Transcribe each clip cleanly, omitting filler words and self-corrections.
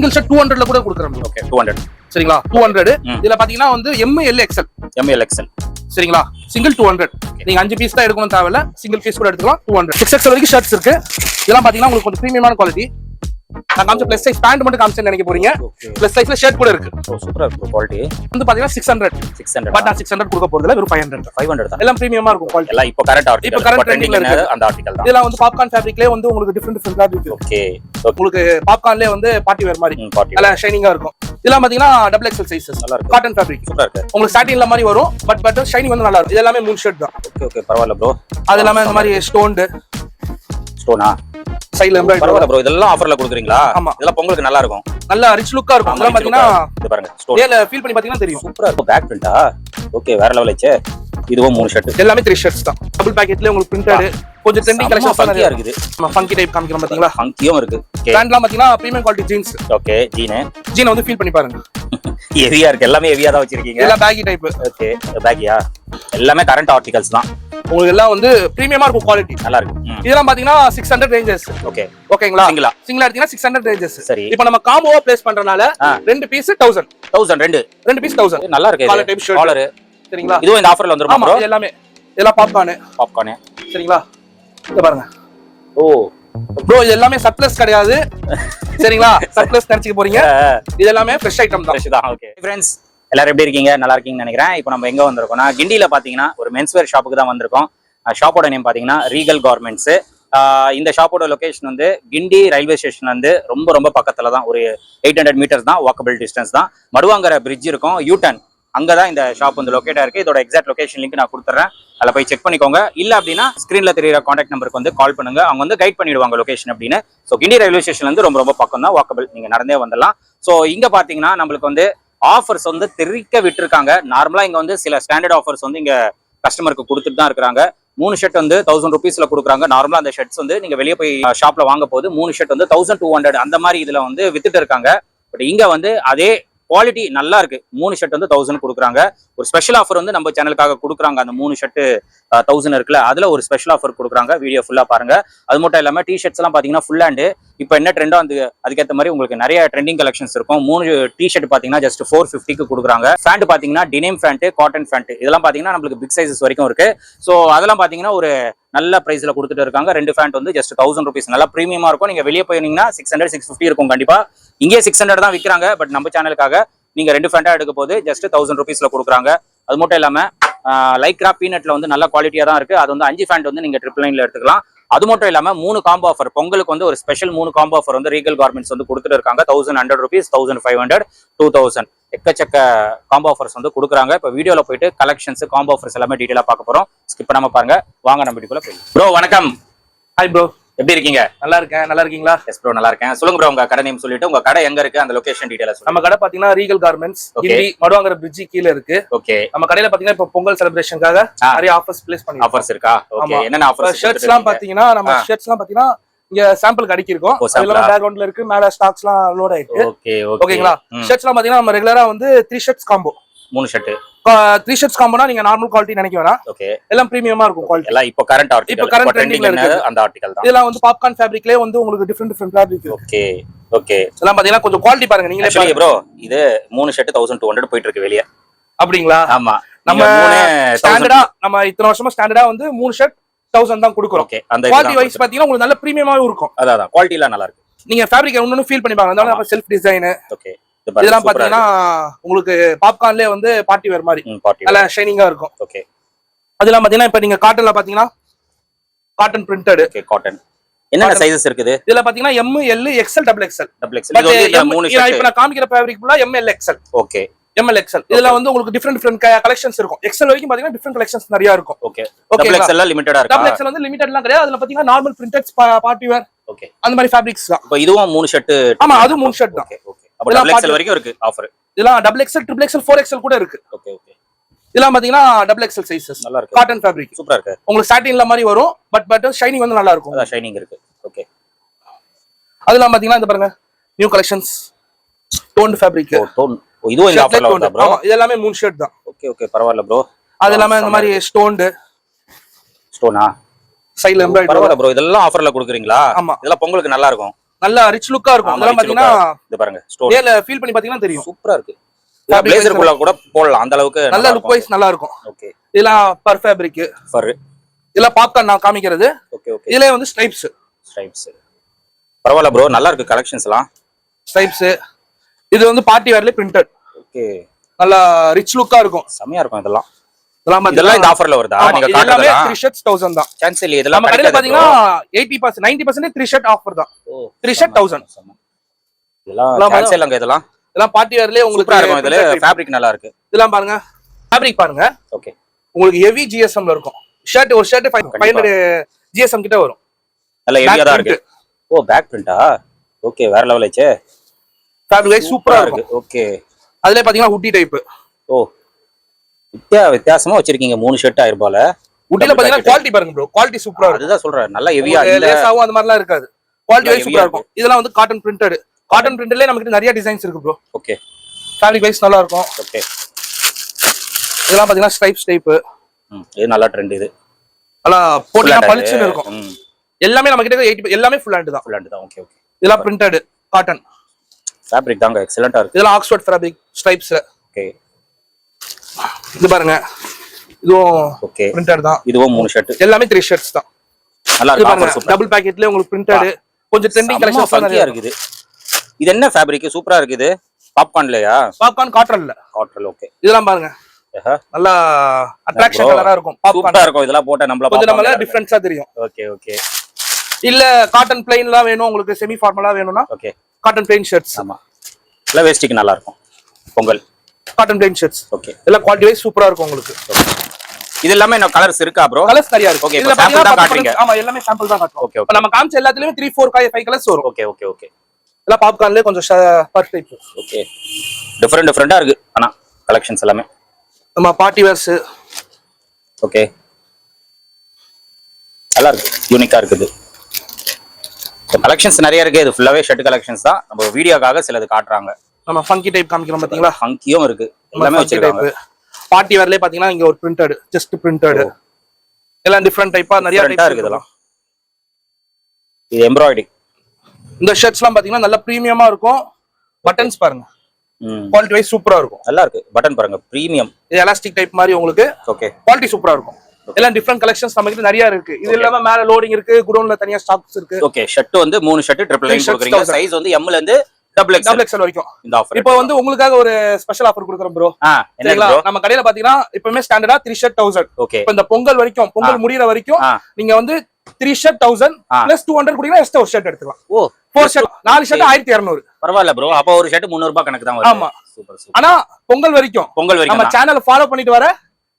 Single shirt 200ல கூட கொடுக்குறோம். Okay 200 சரிங்களா? 200. இதுல பாத்தீங்கன்னா வந்து ML XL சரிங்களா? சிங்கிள் 200. நீங்க 5 பீஸ் தான் எடுக்கணும் தேவையில்ல, சிங்கிள் பீஸ் கூட எடுத்துக்கலாம். 200. 6XL வரைக்கும் ஷர்ட்ஸ் இருக்கு. இதெல்லாம் பாத்தீங்கன்னா உங்களுக்கு கொஞ்சம் பிரீமியமான குவாலிட்டி. நான் காமிச்ச பிளஸ் சைஸ் பேண்ட் மட்டும் காமிச்சேன்னு நினைக்க போறீங்க. பிளஸ் சைஸ்ல ஷர்ட் கூட இருக்கு. சூப்பரா இருக்கு குவாலிட்டி. வந்து பாத்தீங்கன்னா 600 பட் நான் 600 கொடுக்க போறது இல்ல, வெறும் 500 தான். எல்லாம் பிரீமியமா இருக்கும் குவாலிட்டி. எல்லாம் இப்போ கரண்ட் ஆர்டிகல், இப்போ கரண்ட் ட்ரெண்டிங்ல இருக்கு அந்த ஆர்டிகல் தான். இதெல்லாம் வந்து பாப்கார்ன் ஃபேப்ரிக்லயே வந்து உங்களுக்கு டிஃபரண்ட் ஃபேப்ரிக் இருக்கு. ஓகே உங்களுக்கு பாப்கார்ன்லயே வந்து பார்ட்டி வேர் மாதிரி நல்ல ஷைனிங்கா இருக்கும். இதெல்லாம் பாத்தீங்கன்னா XXL சைஸஸ், நல்லா இருக்கு. காட்டன் ஃபேப்ரிக் சூப்பரா இருக்கு. உங்களுக்கு சாட்டின்ல மாதிரி வரும், பட் ஷைனிங் வந்து நல்லா இருக்கும். இது எல்லாமே மூன் ஷர்ட் தான். ஓகே பரவாயில்லை ப்ரோ. அது எல்லாமே இந்த மாதிரி ஸ்டோனா சைடுல எம்ப்ராய்டரி. பரவாயில்லை ப்ரோ. இதெல்லாம் ஆஃபர்ல கொடுக்குறீங்களா? ஆமா. இதெல்லாம் பொங்கலுக்கு நல்லா இருக்கும். நல்ல ரிச் லுக்கா இருக்கும். இதெல்லாம் பாத்தீங்கன்னா இது பாருங்க ஸ்டோன். நேர்ல ஃபீல் பண்ணி பாத்தீங்கன்னா தெரியும். சூப்பரா இருக்கும். பேக் பிரிண்டா? ஓகே வேற லெவல் ஆச்சு. இதுவும் 3 ஷர்ட். எல்லாமே 3 ஷர்ட்ஸ் தான். டபுள் பாக்கெட்ல உங்களுக்கு பிரிண்டட் கொஞ்சம் ட்ரெண்டிங் கலெக்ஷன்ஸ் நிறைய இருக்குது. நம்ம ஃபங்கி டைப் காமிக்கிறோம் பாத்தீங்களா? ஃபங்கியும் இருக்கு. பிராண்ட்லாம் பாத்தீங்கன்னா premium quality jeans. Okay jean வந்து ஃபீல் பண்ணி பாருங்க. ஹெவியா இருக்கு. எல்லாமே ஹெவியா தான் வச்சிருக்கீங்க. எல்லாம் பேகி டைப். ஓகே பேகியா? எல்லாமே கரண்ட் ஆர்டிகல்ஸ் தான். உங்களுக்கு எல்லாம் வந்து பிரீமியமா இருக்கும் குவாலிட்டி. நல்லா இருக்கு. இதெல்லாம் பாத்தீங்கன்னா 600 ரேஞ்சஸ். ஓகேங்களா? சிங்கிளா எடுத்தீங்கன்னா 600 ரேஞ்சஸ். சரி. இப்போ நம்ம காம்போவா பிளேஸ் பண்றனால 2 பீஸ் 1000 2 பீஸ் 1000. நல்லா இருக்கு. Collar type shirt. காலர் சரிங்களா? இதுவும் இந்த ஆஃபர்ல வந்துருமா ப்ரோ? எல்லாமே இதெல்லாம் பாப்கார்ன் சரிங்களா? இத பாருங்க. ஓ ப்ரோ இது எல்லாமே சர்ப்ளஸ் கிடையாது சரிங்களா? சர்ப்ளஸ் நினைச்சுக்க போறீங்க. இது எல்லாமே ஃப்ரெஷ் ஐட்டம் தான். ஃப்ரெஷ் தான். ஓகே फ्रेंड्स எல்லாரும் எப்படி இருக்கீங்க? நல்லா இருக்கீங்கன்னு நினைக்கிறேன். இப்போ நம்ம எங்க வந்திருக்கோம்னா கிண்டியில பாத்தீங்கன்னா ஒரு மென்ஸ்வேர் ஷாப்புக்கு தான் வந்திருக்கோம். ஷாப்போட நேம் பாத்தீங்கன்னா ரீகல் கார்மெண்ட்ஸ். இந்த ஷாப்போட லொகேஷன் வந்து கிண்டி ரயில்வே ஸ்டேஷன் வந்து ரொம்ப பக்கத்துல தான். ஒரு 800 மீட்டர்ஸ் தான், வாக்கபிள் டிஸ்டன்ஸ் தான். மடுவாங்கர பிரிட்ஜ் இருக்கும், யூட்டன் அங்கதான் இந்த ஷாப் வந்து லொகேட்டா இருக்கு. இதோட எக்ஸாக்ட் லொகேஷன் லிங்க் நான் கொடுத்துறேன். அதில் போய் செக் பண்ணிக்கோங்க. இல்ல அப்படின்னா ஸ்கிரீன்ல தெரியுற கான்டாக்ட் நம்பருக்கு வந்து கால் பண்ணுங்க. அவங்க வந்து கைட் பண்ணிடுவாங்க லொகேஷன் அப்படின்னு. ஸோ கிண்டி ரயில்வே ஸ்டேஷன் வந்து ரொம்ப பக்கம் தான், வாக்கபிள், நீங்க நடந்தே வந்துடலாம். ஸோ இங்க பாத்தீங்கன்னா நம்மளுக்கு வந்து ஆஃபர்ஸ் வந்து தெரிவிக்க விட்டுருக்காங்க. நார்மலா இங்க வந்து சில ஸ்டாண்டர்ட் ஆஃபர்ஸ் வந்து இங்க கஸ்டமருக்கு கொடுத்துட்டு தான் இருக்கிறாங்க. 3 ஷர்ட் வந்து 1000 ருபீஸ்ல கொடுக்குறாங்க. நார்மலா அந்த ஷர்ட்ஸ் வந்து நீங்க வெளியே போய் ஷாப்ல வாங்க போது 3 ஷர்ட் வந்து 1200 அந்த மாதிரி இதுல வந்து வித்துட்டு இருக்காங்க. பட் இங்க வந்து அதே குவாலிட்டி நல்லா இருக்கு. 3 ஷர்ட் வந்து 1000 கொடுக்குறாங்க. ஒரு ஸ்பெஷல் ஆஃபர் வந்து நம்ம சேனலுக்காக கொடுக்குறாங்க. அந்த 3 ஷர்ட் 1000 இருக்குல்ல, அதுல ஒரு ஸ்பெஷல் ஆஃபர் கொடுக்குறாங்க. வீடியோ ஃபுல்லா பாருங்க. அது மட்டும் இல்லாம டிஷர்ட்ஸ் எல்லாம் பாத்தீங்கன்னா ஃபுல் ஹேண்ட். இப்போ என்ன ட்ரெண்டோ அதுக்கேற்ற மாதிரி உங்களுக்கு நிறைய ட்ரெண்டிங் கலெக்ஷன்ஸ் இருக்கும். 3 டிஷர்ட் பாத்தீங்கன்னா ஜஸ்ட் 450க்கு கொடுக்குறாங்க. ஃபேண்ட் பாத்தீங்கன்னா டினைம் ஃபேண்ட், காட்டன் ஃபேண்ட், இதெல்லாம் பாத்தீங்கன்னா நம்மளுக்கு பிக் சைஸஸ் வரைக்கும் இருக்கு. ஸோ அதெல்லாம் பாத்தீங்கன்னா ஒரு நல்ல பிரைஸ்ல கொடுத்துட்டு இருக்காங்க. 2 ஃபேண்ட் வந்து ஜஸ்ட் 1000 ருபீஸ். நல்லா பிரீமியமா இருக்கும். நீங்க வெளியே போயிருந்தீங்கன்னா 600 650 இருக்கும் கண்டிப்பா. இங்கே 600 தான் விற்கிறாங்க. பட் நம்ம சேனலுக்காக நீங்க 2 ஃபேண்டா எடுக்க போது ஜஸ்ட் 1000 ருபீஸ்ல கொடுக்குறாங்க. அது மட்டும் இல்லாம லைக்ரா பீனட்ல வந்து நல்ல குவாலிட்டியா தான் இருக்கு. அது வந்து 5 ஃபேண்ட் வந்து நீங்க 999ல எடுத்துக்கலாம். அது மட்டும் இல்லாம 3 காம்போ ஆஃபர், பொங்கலுக்கு வந்து ஒரு ஸ்பெஷல் 3 காம்போ ஆஃபர் வந்து ரீகல் கார்மெண்ட்ஸ் வந்து கொடுத்துட்டு இருக்காங்க. 1100 ருபீஸ், 1500, 2000 எக்கச்சக்க காம்போ ஆஃபர்ஸ் வந்து கொடுக்குறாங்க. இப்போ வீடியோல போயிட்டு கலெக்ஷன்ஸ், காம்போ ஆஃபர்ஸ் எல்லாமே டீடைலா பார்க்க போறோம். ஸ்கிப் பண்ணாம பாருங்க. வாங்க நம்ம வீடியோக்குள்ள போய். ப்ரோ வணக்கம். ஹாய் ப்ரோ, எப்படி இருக்கீங்க? நல்லா இருக்கேன். நல்லா இருக்கீங்களா? எஸ் ப்ரோ, நல்லா இருக்கேன். சொல்லுங்க ப்ரோ, உங்க கடை நேம் சொல்லிட்டு உங்க கடை எங்க இருக்கு, அந்த லொகேஷன் டீடைலா சொல்லுங்க. நம்ம கடை பாத்தீங்கன்னா ரீகல் கார்மெண்ட்ஸ், கிண்டி மடுவாங்கர பிரிட்ஜ் கீழ இருக்கு. ஓகே. நம்ம கடையில பாத்தீங்கன்னா இப்போ பொங்கல் செலிப்ரேஷனுக்காக நிறைய ஆஃபர்ஸ் பிளேஸ் பண்ணி ஆஃபர்ஸ் இருக்கா? ஓகே. என்னென்ன ஆஃபர்ஸ்? ஷர்ட்ஸ்லாம் பாத்தீங்கன்னா நம்ம ஷர்ட்ஸ்லாம் பாத்தீங்கன்னா இங்க சாம்பிள் கடைக்கு இருக்கும். அதெல்லாம் பேக்ரவுண்ட்ல இருக்கு. மேல ஸ்டாக்ஸ்லாம் லோட் ஆயிருக்கு. ஓகே ஓகேங்களா? ஷர்ட்ஸ்லாம் பாத்தீங்கன்னா நம்ம ரெகுலரா வந்து 3 ஷர்ட்ஸ் காம்போ, 3 ஷர்ட் 3 ஷர்ட்ஸ் காம்போனா நீங்க நார்மல் குவாலிட்டி நினைக்க வேணாம். ஓகே. எல்லாம் பிரீமியமா இருக்கும் குவாலிட்டி. எல்லாம் இப்போ கரண்ட் ஆர்டிகல், இப்போ கரண்ட் ட்ரெண்டிங்ல இருக்கு அந்த ஆர்டிகல் தான். இதெல்லாம் வந்து பாப்கார்ன் ஃபேப்ரிக்லயே வந்து உங்களுக்கு டிஃபரண்ட் ஃபேப்ரிக். Okay okay. இதெல்லாம் பாத்தீங்கன்னா கொஞ்சம் குவாலிட்டி பாருங்க நீங்களே பாருங்க ப்ரோ. இது 3 ஷர்ட் 1200 போயிட்டு இருக்கு வெளிய. அப்படிங்களா? ஆமா. நம்ம ஸ்டாண்டர்டா நம்ம இத்தனை வருஷமா ஸ்டாண்டர்டா வந்து 3 ஷர்ட் 1000 தான் கொடுக்குறோம். ஓகே. அந்த குவாலிட்டி வைஸ் பாத்தீங்கன்னா உங்களுக்கு நல்ல பிரீமியமாவே இருக்கும். அதான் குவாலிட்டி எல்லாம் நல்லா இருக்கு. நீங்க ஃபேப்ரிக் ஒண்ணு ஃபீல் பண்ணி பாருங்க. அதனால செல்ஃப் டிசைன். ஓகே. இதெல்லாம் பாத்தீங்கன்னா உங்களுக்கு பாப்கார்ன்லயே வந்து பார்ட்டி வேர் மாதிரி நல்ல ஷைனிங்கா இருக்கும். ஓகே. அதெல்லாம் பாத்தீங்கன்னா இப்ப நீங்க காட்டன்ல பாத்தீங்கன்னா காட்டன் பிரிண்டட். ஓகே. காட்டன் என்னென்ன சைஸஸ் இருக்குது? இதுல பாத்தீங்கன்னா ML XL XXL. இது வந்து இந்த 3 ஷர்ட். இப்ப நான் காமிக்கிற ஃபேப்ரிக் ஃபுல்லா ML XL. Okay. ML XL. இதுல வந்து உங்களுக்கு டிஃபரண்ட் கலெக்ஷன்ஸ் இருக்கும். XL வரைக்கும் பாத்தீங்கன்னா டிஃபரண்ட் கலெக்ஷன்ஸ் நிறைய இருக்கும். ஓகே. டபுள் XL லிமிட்டடா இருக்கா? டபுள் XL வந்து லிமிட்டட்லாம் கிடையாது. அதுல பாத்தீங்கன்னா நார்மல் பிரிண்டட்ஸ், பார்ட்டி வேர், ஓகே, அந்த மாதிரி ஃபேப்ரிக்ஸ் தான். இப்போ இதுவும் 3 ஷர்ட். ஆமா, அது 3 ஷர்ட் தான். Okay okay. அப்ப டபுள் XL வரைக்கும் இருக்கு ஆஃபர். இதெல்லாம் double XL, triple XL, 4XL கூட இருக்கு. Okay okay. இதெல்லாம் பாத்தீங்கன்னா டபுள் XL சைஸஸ். நல்லா இருக்கு. காட்டன் ஃபேப்ரிக் சூப்பரா இருக்கு. உங்களுக்கு சாட்டின்ல மாதிரி வரும். பட் ஷைனிங் வந்து நல்லா இருக்கும். அதான் ஷைனிங் இருக்கு. ஓகே. அதெல்லாம் பாத்தீங்கன்னா இந்த பாருங்க new collections, tone fabric. Tone. இதுவும் இந்த ஆஃபர்ல வருதா ப்ரோ? ஆமா, இது எல்லாமே 3 ஷர்ட் தான். Okay okay. பரவாயில்லை ப்ரோ. அது எல்லாமே இந்த மாதிரி ஸ்டோனா சைடுல எம்ப்ராய்டரி. பரவாயில்லை ப்ரோ. இதெல்லாம் ஆஃபர்ல கொடுக்குறீங்களா? ஆமா. இதெல்லாம் பொங்கலுக்கு நல்லா இருக்கும். நல்ல ரிச் லுக்கா இருக்கும். இதெல்லாம் பாத்தீங்கன்னா இது பாருங்க ஸ்டோன் நேர்ல ஃபீல் பண்ணி பாத்தீங்கன்னா தெரியும். சூப்பரா இருக்கு. பிளேசர் குள்ள கூட போடலாம் அந்த அளவுக்கு நல்ல லுக் வைஸ் நல்லா இருக்கும். ஓகே இதெல்லாம் பர் ஃபேப்ரிக் ஃபர் இதெல்லாம் பாப்கார்ன் நான் காமிக்கிறது. ஓகே ஓகே இதுல வந்து ஸ்ட்ரைப்ஸ் பரவாயில்ல ப்ரோ, நல்லா இருக்கு கலெக்ஷன்ஸ்லாம். ஸ்ட்ரைப்ஸ் இது வந்து பார்ட்டி வேர்ல பிரிண்டட். ஓகே நல்லா ரிச் லுக்கா இருக்கும். செமையா இருக்கும் இதெல்லாம். இதெல்லாம் இந்த ஆஃபர்ல வருதா? நீங்க எல்லாமே காட்டுறதா 3 ஷர்ட்ஸ் 1000 தான். சான்ஸ் இல்ல. இதெல்லாம் நம்ம கடையில பாத்தீங்கன்னா 80% 90% 3 ஷர்ட் ஆஃபர் தான். 3 ஷர்ட் 1000. இதெல்லாம் சான்ஸ் இல்லங்க. இதெல்லாம் பார்ட்டி வேர்லயே உங்களுக்கு இருக்கும். இதுல ஃபேப்ரிக் நல்லா இருக்கு. இதெல்லாம் பாருங்க, ஃபேப்ரிக் பாருங்க. ஓகே உங்களுக்கு ஹெவி ஜிஎஸ்எம்ல இருக்கும். ஒரு ஷர்ட் 500 ஜிஎஸ்எம் கிட்ட வரும். நல்ல ஹெவியா தான் இருக்கு. ஓ பேக் பிரிண்டா? ஓகே வேற லெவல் ஆச்சு. ஃபேப்ரிக் சூப்பரா இருக்கு. ஓகே அதுல பாத்தீங்கன்னா ஹுட்டி டைப். ஓ வித்தியாசமா வச்சிருக்கீங்க. 3 ஷர்ட் 1000 ரூபாயில. ஹுட்டில பாத்தீங்கன்னா குவாலிட்டி பாருங்க ப்ரோ, குவாலிட்டி சூப்பரா இருக்கு. அதுதான் சொல்றேன், நல்ல ஹெவியா இல்ல, லேசாவும் அந்த மாதிரிலாம் இருக்காது. குவாலிட்டி வைஸ் சூப்பரா இருக்கும். இதெல்லாம் வந்து காட்டன் பிரிண்டட். காட்டன் பிரிண்டட்லயே நமக்கு நிறைய டிசைன்ஸ் இருக்கு ப்ரோ. ஓகே ஃபேப்ரிக் வைஸ் நல்லா இருக்கும். ஓகே இதெல்லாம் பாத்தீங்கன்னா ஸ்ட்ரைப்ஸ் டைப். இது நல்ல ட்ரெண்ட். இது நல்லா போட்டா பளிச்சுன்னு இருக்கும். எல்லாமே நம்ம கிட்ட 80 எல்லாமே ஃபுல் ஹேண்ட் தான். ஃபுல் ஹேண்ட் தான். ஓகே ஓகே இதெல்லாம் பிரிண்டட் காட்டன் ஃபேப்ரிக் தாங்க, எக்ஸலென்ட்டா இருக்கு. இதெல்லாம் ஆக்ஸ்ஃபோர்ட் ஃபேப்ரிக் ஸ்ட்ரைப்ஸ். ஓகே இது பாருங்க, இதுவும் ஓகே பிரிண்டட் தான். இதுவும் 3 ஷர்ட். எல்லாமே 3 ஷர்ட்ஸ் தான். நல்லா இருக்கு. Offer super. டபுள் பாக்கெட்ல உங்களுக்கு பிரிண்டட் கொஞ்சம் ட்ரெண்டிங் கலெக்ஷன்ஸ் நிறைய இருக்குது. இது என்ன ஃபேப்ரிக்? சூப்பரா இருக்குது. பாப்கார்ன்லயா? பாப்கார்ன் காட்டன்ல. காட்டன். ஓகே இதெல்லாம் பாருங்க, நல்லா அட்ராக்ஷன் கலரா இருக்கும். சூப்பரா இருக்கும். இதெல்லாம் போட்டா நம்மள டிஃபரன்ஸா தெரியும். ஓகே ஓகே இல்ல காட்டன் பிளைன்லாம் வேணும் உங்களுக்கு, செமி ஃபார்மலா வேணும்னா ஓகே காட்டன் பிளைன் ஷர்ட்ஸ். ஆமா இல்ல வேஸ்டிக்கு நல்லா இருக்கும். Pongal cotton plain shirts. Okay எல்லாம் குவாலிட்டி வைஸ் சூப்பரா இருக்கும் உங்களுக்கு. இது எல்லாமே என்ன கலர்ஸ் இருக்கா ப்ரோ? கலர்ஸ் நிறைய இருக்கு. ஓகே இப்போ சாம்பிள் தான் காட்றீங்க. ஆமா எல்லாமே சாம்பிள் தான் காட்டுறோம். ஓகே ஓகே நம்ம காமிச்ச எல்லாத்துலயும் 3 4 5 கலர்ஸ் வரும். ஓகே ஓகே ஓகே எல்லாம் பாப்கார்ன்லயே கொஞ்சம் பர் டைப். ஓகே டிஃபரெண்டா இருக்கு ஆனா கலெக்ஷன்ஸ் எல்லாமே. நம்ம பார்ட்டி வேர்ஸ். ஓகே நல்லா இருக்கு, யூனிக்கா இருக்குது. கலெக்ஷன்ஸ் நிறைய இருக்கு. இது ஃபுல்லாவே ஷர்ட் கலெக்ஷன்ஸ் தான். நம்ம வீடியோக்காக சிலது காட்டுறாங்க. நம்ம ஃபங்கி டைப் காமிக்கிறோம் பாத்தீங்களா? ஃபங்கியும் இருக்கு. எல்லாமே வச்சிருக்காங்க. பார்ட்டி வேர்லயே பாத்தீங்கன்னா இங்க ஒரு பிரிண்டட், ஜஸ்ட் பிரிண்டட். எல்லாம் டிஃபரெண்ட் டைப்பா நிறைய டைப் இருக்கு. இதெல்லாம் இது எம்ப்ராய்டரி. இந்த ஷர்ட்ஸ்லாம் பாத்தீங்கன்னா நல்ல பிரீமியமா இருக்கும். பட்டன்ஸ் பாருங்க, குவாலிட்டி வைஸ் சூப்பரா இருக்கும். நல்லா இருக்கு. பட்டன் பாருங்க, பிரீமியம். இது எலாஸ்டிக் டைப் மாதிரி உங்களுக்கு. ஓகே குவாலிட்டி சூப்பரா இருக்கும். எல்லாம் டிஃபரெண்ட் கலெக்ஷன்ஸ் நம்ம கிட்ட நிறைய இருக்கு. இது இல்லாம மேல லோடிங் இருக்கு, குடோன்ல தனியா ஸ்டாக்ஸ் இருக்கு. ஓகே ஷர்ட் வந்து 3 ஷர்ட் ட்ரிபிள் லைன் கொடுக்குறீங்க. சைஸ் வந்து M ல இருந்து டபுள் எக்ஸ்எல் வரைக்கும் இந்த ஆஃபர். இப்போ வந்து உங்களுக்காக ஒரு ஸ்பெஷல் ஆஃபர் கொடுக்குறோம் ப்ரோ. என்ன ப்ரோ? நம்ம கடையில பாத்தீங்கன்னா இப்பவுமே ஸ்டாண்டர்டா 3 ஷர்ட் 1000. ஓகே இப்போ இந்த பொங்கல் வரைக்கும், பொங்கல் முடியற வரைக்கும் நீங்க வந்து 3 ஷர்ட் 1000 பிளஸ் 200 குடினா எக்ஸ்ட்ரா ஒரு ஷர்ட் எடுத்துக்கலாம். ஓ 4 ஷர்ட் 4 ஷர்ட் 1200. பரவாயில்ல ப்ரோ. அப்ப ஒரு ஷர்ட் 300 ரூபாய் கணக்கு தான் வரும். ஆமா சூப்பர் சூப்பர். ஆனா பொங்கல் வரைக்கும் நம்ம சேனலை ஃபாலோ பண்ணிட்டு வர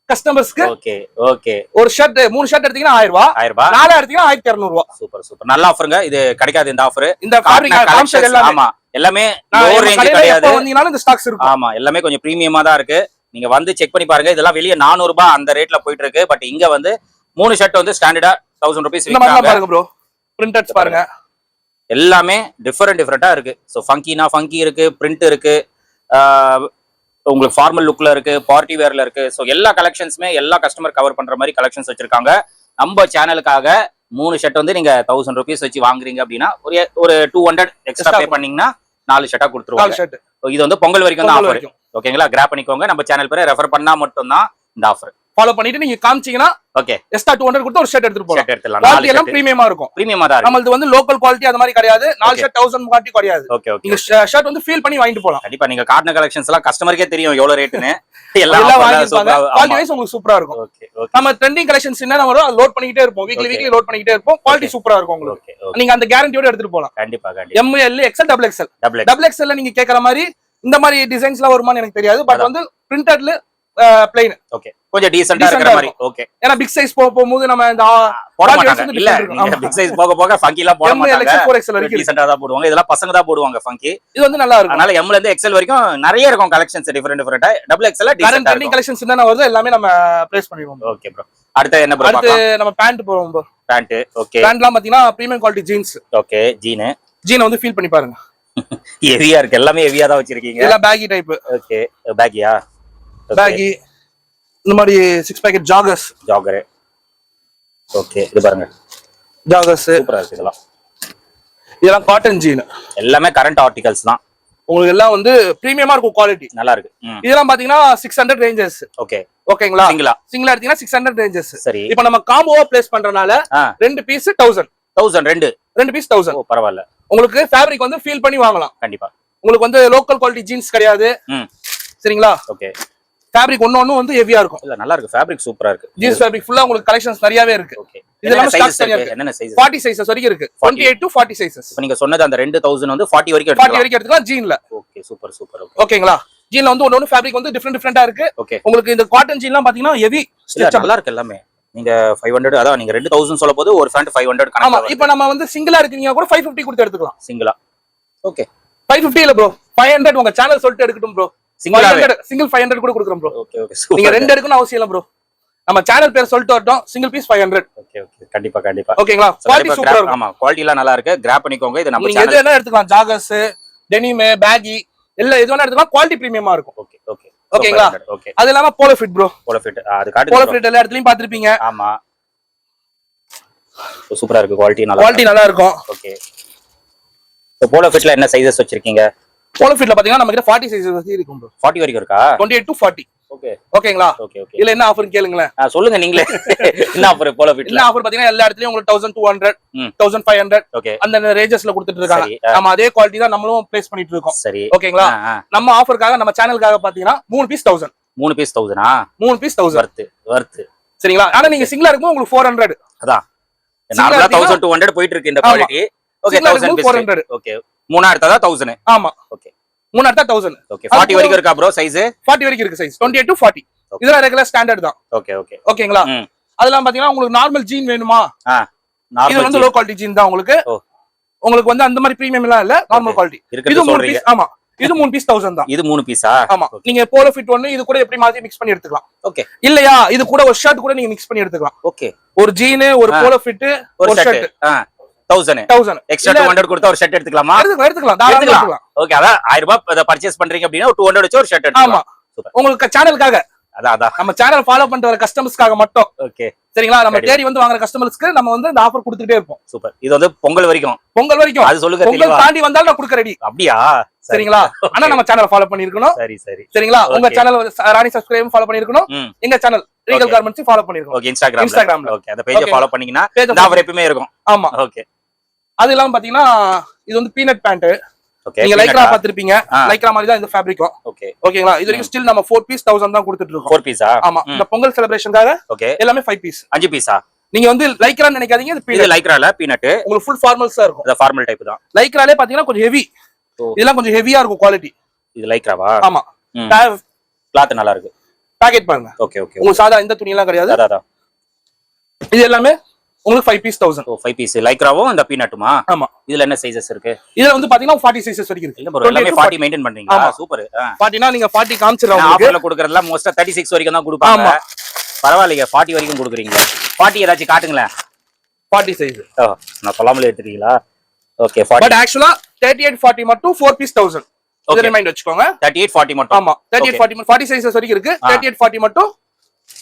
கஸ்டமர்ஸ்க்கு ஓகே ஓகே ஒரு ஷர்ட் 3 ஷர்ட் எடுத்தீங்கன்னா 1000 ரூபாய், 1000 ரூபாய் 4 எடுத்தீங்கன்னா 1200 ரூபாய். Super super. நல்ல ஆஃபருங்க. இது கிடைக்காது இந்த ஆஃபர். இந்த ஃபேப்ரிக் கலெக்ஷன் எல்லாம் ஆமா எல்லாமே லோ ரேஞ்ச் கிடையாது. வந்தீங்கனாலும் இந்த ஸ்டாக்ஸ் இருக்கும். ஆமா எல்லாமே கொஞ்சம் பிரீமியமா தான் இருக்கு. நீங்க வந்து செக் பண்ணி பாருங்க. இதெல்லாம் வெளிய 400 ரூபாய் அந்த ரேட்ல போயிட்டு இருக்கு. பட் இங்க வந்து 3 ஷர்ட் வந்து ஸ்டாண்டர்டா 1000 ரூபீஸ் விக்கிறாங்க. பாருங்க ப்ரோ, பிரிண்டட்ஸ் பாருங்க. எல்லாமே டிஃபரெண்டா இருக்கு. சோ ஃபங்கினா ஃபங்கி இருக்கு, பிரிண்ட் இருக்கு, உங்களுக்கு ஃபார்மல் லுக்ல இருக்கு, பார்ட்டி வேர்ல இருக்கு. சோ எல்லா கலெக்ஷன்ஸுமே எல்லா கஸ்டமர் கவர் பண்ற மாதிரி கலெக்ஷன்ஸ் வச்சிருக்காங்க. நம்ம சேனலுக்காக 3 ஷர்ட் வந்து நீங்க 1000 ரூபீஸ் வச்சு வாங்குறீங்க அப்படின்னா ஒரு 200 எக்ஸ்ட்ரா பே பண்ணீங்கன்னா 4 ஷர்ட்டா கொடுத்துருவாங்க. இது வந்து பொங்கல் வரைக்கும் தான் ஆஃபர். ஓகேங்களா? கிராப் பண்ணிக்கோங்க. நம்ம சேனல் பேரை ரெஃபர் பண்ணா மட்டும் தான் இந்த ஆஃபர். ஃபாலோ பண்ணிட்டு நீங்க காமிச்சீங்கன்னா ஓகே எக்ஸ்ட்ரா 200 கொடுத்து ஒரு ஷர்ட் எடுத்துட்டு போலாம். எடுத்துலாம். குவாலிட்டி எல்லாம் பிரீமியமா இருக்கும். பிரீமியமா தான் இருக்கு. நம்மளது வந்து லோக்கல் குவாலிட்டி அந்த மாதிரி கிடையாது. 4 ஷர்ட் 1000 குவாலிட்டி கிடையாது. Okay okay. நீங்க ஷர்ட் வந்து ஃபீல் பண்ணி வாங்கிட்டு போலாம். கண்டிப்பா நீங்க கார்னர் கலெக்ஷன்ஸ் எல்லாம் கஸ்டமருக்கே தெரியும் எவ்வளவு ரேட்னு. எல்லாம் வாங்கிப்பாங்க. குவாலிட்டி வைஸ் உங்களுக்கு சூப்பரா இருக்கும். Okay okay. நம்ம ட்ரெண்டிங் கலெக்ஷன்ஸ் என்ன வரும் அது லோட் பண்ணிட்டே இருப்போம். வீக்லி லோட் பண்ணிட்டே இருப்போம். குவாலிட்டி சூப்பரா இருக்கும் உங்களுக்கு. நீங்க அந்த கேரண்டியோட எடுத்துட்டு போலாம். கண்டிப்பா கண்டிப்பா. M L XL double XL நீங்க கேக்குற மாதிரி இந்த மாதிரி டிசைன்ஸ்லாம் வருமான்னு எனக்கு தெரியாது. பட் வந்து பிரிண்டட்ல பிளைன். ஓகே கொஞ்சம் டீசன்ட்டா இருக்கிற மாதிரி. ஓகே ஏன்னா பிக் சைஸ் போகும்போது நம்ம இந்த போட மாட்டாங்க. இல்ல நீங்க பிக் சைஸ் போக ஃபங்கிலாம் போட மாட்டாங்க. M L 4XL வரைக்கும் டீசன்ட்டா தான் போடுவாங்க. இதெல்லாம் பசங்க தான் போடுவாங்க ஃபங்கி. இது வந்து நல்லா இருக்கும். அதனால M ல இருந்து XL வரைக்கும் நிறைய இருக்கும் கலெக்ஷன்ஸ் டிஃபரெண்டா. டபுள் எக்ஸ்எல் டீசன்ட்டா ட்ரெண்டிங் கலெக்ஷன்ஸ் என்ன வருது எல்லாமே நம்ம ப்ளேஸ் பண்ணிடுவோம். Okay bro. அடுத்து என்ன ப்ரோ அடுத்து நம்ம பேண்ட் போறோம் ப்ரோ. Pant okay. பேண்ட்லாம் பாத்தீங்கன்னா premium quality jeans. Okay jean வந்து ஃபீல் பண்ணி பாருங்க. ஹெவியா இருக்கு. எல்லாமே ஹெவியா தான் வச்சிருக்கீங்க. எல்லாம் பேகி டைப். ஓகே பேகியா? பேகி இந்த மாதிரி 6 பாக்கெட் ஜாகர். ஓகே இது பாருங்க ஜாகர்ஸ் சூப்பரா இருக்கு. இதெல்லாம் இதெல்லாம் காட்டன் ஜீன், எல்லாமே கரண்ட் ஆர்டிகல்ஸ் தான். உங்களுக்கு எல்லாம் வந்து பிரீமியமா இருக்கும் குவாலிட்டி. நல்லா இருக்கு. இதெல்லாம் பாத்தீங்கன்னா 600 ரேஞ்சஸ். ஓகே ஓகேங்களா? சிங்கிளா எடுத்தீங்கன்னா 600 ரேஞ்சஸ். சரி. இப்போ நம்ம காம்போவா பிளேஸ் பண்றனால ரெண்டு பீஸ் 1000 ரெண்டு பீஸ் 1000. ஓ பரவாயில்ல. உங்களுக்கு ஃபேப்ரிக் வந்து ஃபீல் பண்ணி வாங்கலாம். கண்டிப்பா. உங்களுக்கு வந்து லோக்கல் குவாலிட்டி ஜீன்ஸ் கிடையாது. சரிங்களா? ஓகே. ஃபேப்ரிக் ஒண்ணு வந்து ஹெவியா இருக்கும். இல்ல நல்லா இருக்கு, ஃபேப்ரிக் சூப்பரா இருக்கு. ஜீன்ஸ் ஃபேப்ரிக் ஃபுல்லா உங்களுக்கு கலெக்ஷன்ஸ் நிறையவே இருக்கு. ஓகே. இதெல்லாம் ஸ்டாக் சரியா இருக்கு. என்னென்ன சைஸ்? 40 சைஸஸ் வரைக்கும் இருக்கு. 28 to 40 சைஸஸ். இப்போ நீங்க சொன்னது அந்த 2000 வந்து 40 வரைக்கும் 40 வரைக்கும் எடுத்துக்கலாம் ஜீன்ல. Okay super super. ஓகேங்களா? ஜீன்ல வந்து ஒவ்வொரு ஃபேப்ரிக் வந்து டிஃபரெண்டா இருக்கு. ஓகே. உங்களுக்கு இந்த காட்டன் ஜீன்லாம் பாத்தீங்கன்னா ஹெவி நல்லா இருக்கு எல்லாமே. நீங்க 500 அதான் நீங்க 2000 சொல்ல போது ஒரு ஃபேண்ட் 500 கணக்கு. ஆமா. இப்போ நம்ம வந்து சிங்கிளா இருக்கீங்க கூட 550 கொடுத்து எடுத்துக்கலாம். சிங்கிளா. ஓகே. 550 இல்ல ப்ரோ, 500 உங்க சேனல் சொல்லிட்டு எடுக்கட்டும் ப்ரோ. சிங்கிள் 500 கூட கொடுக்குறோம் ப்ரோ. Okay okay. நீங்க ரெண்டு எடுக்கணும் அவசியம் இல்ல ப்ரோ. நம்ம சேனல் பேர் சொல்லிட்டு வரட்டும். Single piece 500. Okay okay. கண்டிப்பா கண்டிப்பா. ஓகேங்களா? குவாலிட்டி சூப்பரா இருக்கு. ஆமா குவாலிட்டி எல்லாம் நல்லா இருக்கு. கிராப் பண்ணிக்கோங்க. இது நம்ம சேனல். நீங்க எது எடுத்துக்கலாம். ஜாகர்ஸ், டெனிம், பேகி எல்லாம் எது வேணா எடுத்துக்கலாம். குவாலிட்டி பிரீமியமா இருக்கும். Okay okay. ஓகேங்களா? ஓகே. அது இல்லாம polo fit bro. Polo fit அது காட்டுங்க. போலோ ஃபிட் எல்லா இடத்துலயும் பாத்திருப்பீங்க. ஆமா. சூப்பரா இருக்கு. குவாலிட்டி நல்லா இருக்கும். ஓகே. இப்போ போலோ ஃபிட்ல என்ன சைஸஸ் வச்சிருக்கீங்க? போலோ ஃபிட்ல பாத்தீங்கன்னா நம்ம கிட்ட 40 சைஸஸ் வரைக்கும் இருக்கும் ப்ரோ. 40 வரைக்கும் இருக்கா? 28 to 40. ஓகே. ஓகேங்களா? Okay okay. இல்ல என்ன ஆஃபர் கேளுங்களேன். சொல்லுங்க நீங்களே. என்ன ஆஃபர் போலோ ஃபிட்ல? என்ன ஆஃபர் பாத்தீங்கன்னா எல்லா இடத்துலயும் உங்களுக்கு 1200 1500 ஓகே அந்த ரேஞ்சஸ்ல கொடுத்துட்டு இருக்காங்க. நம்ம அதே குவாலிட்டி தான் நம்மளும் பிளேஸ் பண்ணிட்டு இருக்கோம். சரி. ஓகேங்களா? நம்ம ஆஃபருக்காக நம்ம சேனலுக்காக பாத்தீங்கன்னா 3 பீஸ் 1000. 3 பீஸ் 1000 3 பீஸ் 1000 வர்த். சரிங்களா? ஆனா நீங்க சிங்கிளா இருக்கும் உங்களுக்கு 400. அதான் நார்மலா 1200 போயிட்டு இருக்கு இந்த குவாலிட்டி. Okay 1000 piece 400. ஓகே. 3 எடுத்தா 1000. ஆமா. ஓகே. 3 எடுத்தா 1000. ஓகே. 40 வரைக்கும் இருக்கா ப்ரோ சைஸ்? 40 வரைக்கும் இருக்கு சைஸ். 28 to 40. இதெல்லாம் ரெகுலர் ஸ்டாண்டர்ட் தான். Okay okay. ஓகேங்களா? அதெல்லாம் பாத்தீங்கன்னா உங்களுக்கு நார்மல் ஜீன் வேணுமா? இது வந்து லோ குவாலிட்டி ஜீன் தான் உங்களுக்கு. உங்களுக்கு வந்து அந்த மாதிரி பிரீமியம் எல்லாம் இல்ல, நார்மல் குவாலிட்டி. இது 3 பீஸ். ஆமா. இது 3 பீஸ் 1000 தான். இது 3 பீஸா? ஆமா. நீங்க போலோ ஃபிட் ஒன்னு இது கூட எப்படி மாதிரி மிக்ஸ் பண்ணி எடுத்துக்கலாம். ஓகே. இல்லையா இது கூட ஒரு ஷர்ட் கூட நீங்க மிக்ஸ் பண்ணி எடுத்துக்கலாம். ஓகே. ஒரு ஜீன், ஒரு போலோ ஃபிட், ஒரு ஷர்ட் 1000 எக்ஸ்ட்ரா 200 கொடுத்தா ஒரு ஷர்ட் எடுத்துக்கலாமா? எடுத்துக்கலாம் தாராளமா எடுத்துக்கலாம். ஓகே. அத 1000 ரூபாய் அத பர்ச்சேஸ் பண்றீங்க அப்படினா 200 வச்சு ஒரு ஷர்ட் எடுத்துக்கலாம். ஆமா. உங்களுக்கு சேனலுக்காக. அதான் நம்ம சேனல் ஃபாலோ பண்ணிட்டு வர கஸ்டமர்ஸ்க்காக மட்டும். ஓகே. சரிங்களா? நம்ம தேடி வந்து வாங்குற கஸ்டமர்ஸ்க்கு நம்ம வந்து இந்த ஆஃபர் கொடுத்துட்டே இருப்போம். சூப்பர். இது வந்து பொங்கல் வரைக்கும் அது சொல்லுங்க. பொங்கல் தாண்டி வந்தாலும் நான் கொடுக்க ரெடி. அப்படியா? சரிங்களா? ஆனா நம்ம சேனல் ஃபாலோ பண்ணிருக்கணும். சரி சரி. சரிங்களா? உங்க சேனல் ராணி சப்ஸ்கிரைப் ஃபாலோ பண்ணிருக்கணும். எங்க சேனல் ரீகல் கார்மெண்ட்ஸ் ஃபாலோ பண்ணிருக்கணும். ஓகே. இன்ஸ்டாகிராம்ல. ஓகே. அந்த பேஜை ஃபாலோ பண்ணீங்கனா இந்த ஆஃபர் எப்பவுமே இருக்கும். ஆமா. ஓகே. அது இல்லாம பாத்தீங்கன்னா இது வந்து பீனட் பேண்ட். ஓகே. நீங்க லைக்ரா பாத்திருப்பீங்க. லைக்ரா மாதிரி தான் இந்த ஃபேப்ரிக்கும். ஓகே. ஓகேங்களா? இது வரைக்கும் ஸ்டில் நம்ம 4 பீஸ் 1000 தான் கொடுத்துட்டு இருக்கோம். 4 பீஸா? ஆமா. இந்த பொங்கல் செலிப்ரேஷனுக்காக ஓகே எல்லாமே 5 பீஸ். 5 பீஸா? நீங்க வந்து லைக்ரான்னு நினைக்காதீங்க. இது லைக்ரால பீனட். உங்களுக்கு ஃபுல் ஃபார்மல்ஸா இருக்கும். அது ஃபார்மல் டைப் தான். லைக்ராலே பாத்தீங்கன்னா கொஞ்சம் ஹெவி. இதெல்லாம் கொஞ்சம் ஹெவியா இருக்கும் குவாலிட்டி. இது லைக்ராவா? ஆமா. கிளாத் நல்லா இருக்கு. பாக்கெட் பாருங்க. Okay okay. உங்களுக்கு சாதா இந்த துணி எல்லாம் கிடையாது. அதான். இது எல்லாமே உங்களுக்கு 5 பீஸ் 1000. ஓ 5 பீஸ் லைக்ராவும் அந்த பீனட்டுமா? ஆமா. இதுல என்ன சைஸஸ் இருக்கு? இதுல வந்து பாத்தீங்கன்னா 40 சைஸஸ் வரைக்கும் இருக்கு. இல்ல ப்ரோ எல்லாமே 40 மெயின்टेन பண்றீங்களா? சூப்பர். 40னா நீங்க 40 காமிச்சிரலாம். உங்களுக்கு ஆஃபர்ல கொடுக்கறதெல்லாம் மோஸ்டா 36 வரைக்கும் தான் கொடுப்பாங்க. பரவாயில்லைங்க 40 வரைக்கும் கொடுக்குறீங்க. 40 ஏதாச்சும் காட்டுங்களேன். 40 சைஸ். நான் சொல்லாமலே எடுத்துறீங்களா? ஓகே 40. பட் ஆக்சுவலா 38 40 மட்டும் 4 பீஸ் 1000. இது ரிமைண்ட் வச்சுக்கோங்க. 38 40 மட்டும். ஆமா. 38 40 40 சைஸஸ் வரைக்கும் இருக்கு. 38 40 மட்டும்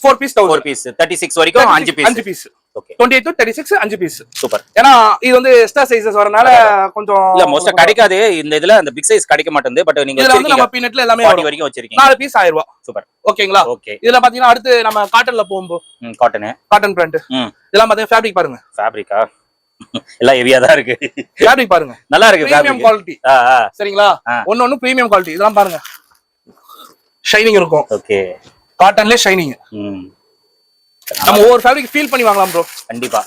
4 பீஸ் 1000. 4 பீஸ். 36 வரைக்கும் 5 piece. 5 piece. Okay. 28 to 36 5 piece. Super. ஏனா இது வந்து எக்ஸ்ட்ரா சைஸஸ் வரனால கொஞ்சம் இல்ல மோஸ்டா கிடைக்காது. இந்த இதுல அந்த பிக் சைஸ் கிடைக்க மாட்டேங்குது. பட் நீங்க இதுல வந்து நம்ம பீனட்ல எல்லாமே 40 வரைக்கும் வச்சிருக்கீங்க. 4 பீஸ் 1000 ரூபாய். சூப்பர். ஓகேங்களா? ஓகே. இதுல பாத்தீங்கன்னா அடுத்து நம்ம காட்டன்ல போவோம். Cotton print. இதெல்லாம் பாத்தீங்கன்னா ஃபேப்ரிக் பாருங்க. ஃபேப்ரிக்கா? எல்லாம் ஹெவியா தான் இருக்கு. ஃபேப்ரிக் பாருங்க. நல்லா இருக்கு ஃபேப்ரிக். Premium quality. சரிங்களா? ஒண்ணு பிரீமியம் குவாலிட்டி. இதெல்லாம் பாருங்க. ஷைனிங் இருக்கும். ஓகே. காட்டன்ல ஷைனிங். நம்ம ஒவ்வொரு ஃபேப்ரிக் ஃபீல் பண்ணி வாங்கலாம் ப்ரோ. கண்டிப்பா.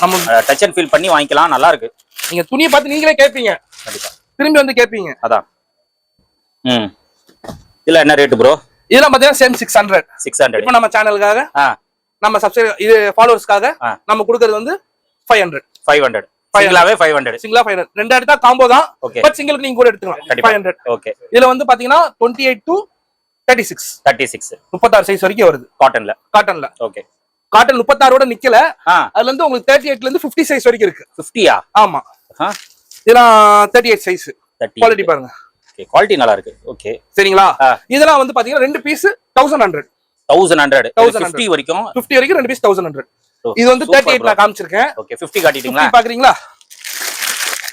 நம்ம டச் அண்ட் ஃபீல் பண்ணி வாங்கிக்கலாம். நல்லா இருக்கு. நீங்க துணியை பார்த்து நீங்களே கேட்பீங்க. கண்டிப்பா. திரும்பி வந்து கேட்பீங்க. அதான். இதுல என்ன ரேட் ப்ரோ? இதெல்லாம் பாத்தீங்கன்னா சேம் 600. 600. இப்போ நம்ம சேனலுக்காக நம்ம சப்ஸ்கிரைபர் இது ஃபாலோவர்ஸ்க்காக நம்ம கொடுக்கிறது வந்து 500. 500. சிங்கிளாவே 500. சிங்கிளா 500. ரெண்டு எடுத்தா காம்போ தான். பட் சிங்கிளுக்கு நீங்க கூட எடுத்துக்கலாம். 500. ஓகே. இதுல வந்து பாத்தீங்கன்னா 28 to 36. 36 சைஸ் வரைக்கும் வருது. காட்டன்ல. ஓகே. காட்டன் 36 ஓட நிக்கல. அதுல இருந்து உங்களுக்கு 38ல இருந்து 50 சைஸ் வரைக்கும் இருக்கு. 50யா? ஆமா. இதெல்லாம் 38 சைஸ். குவாலிட்டி பாருங்க. ஓகே. குவாலிட்டி நல்லா இருக்கு. ஓகே. சரிங்களா? இதெல்லாம் வந்து பாத்தீங்கன்னா ரெண்டு பீஸ் 1100. 50 வரைக்கும் 50 வரைக்கும் ரெண்டு பீஸ் 1100. இது வந்து 38 நான் காமிச்சிருக்கேன். ஓகே 50 காட்டிட்டீங்களா? பாக்குறீங்களா?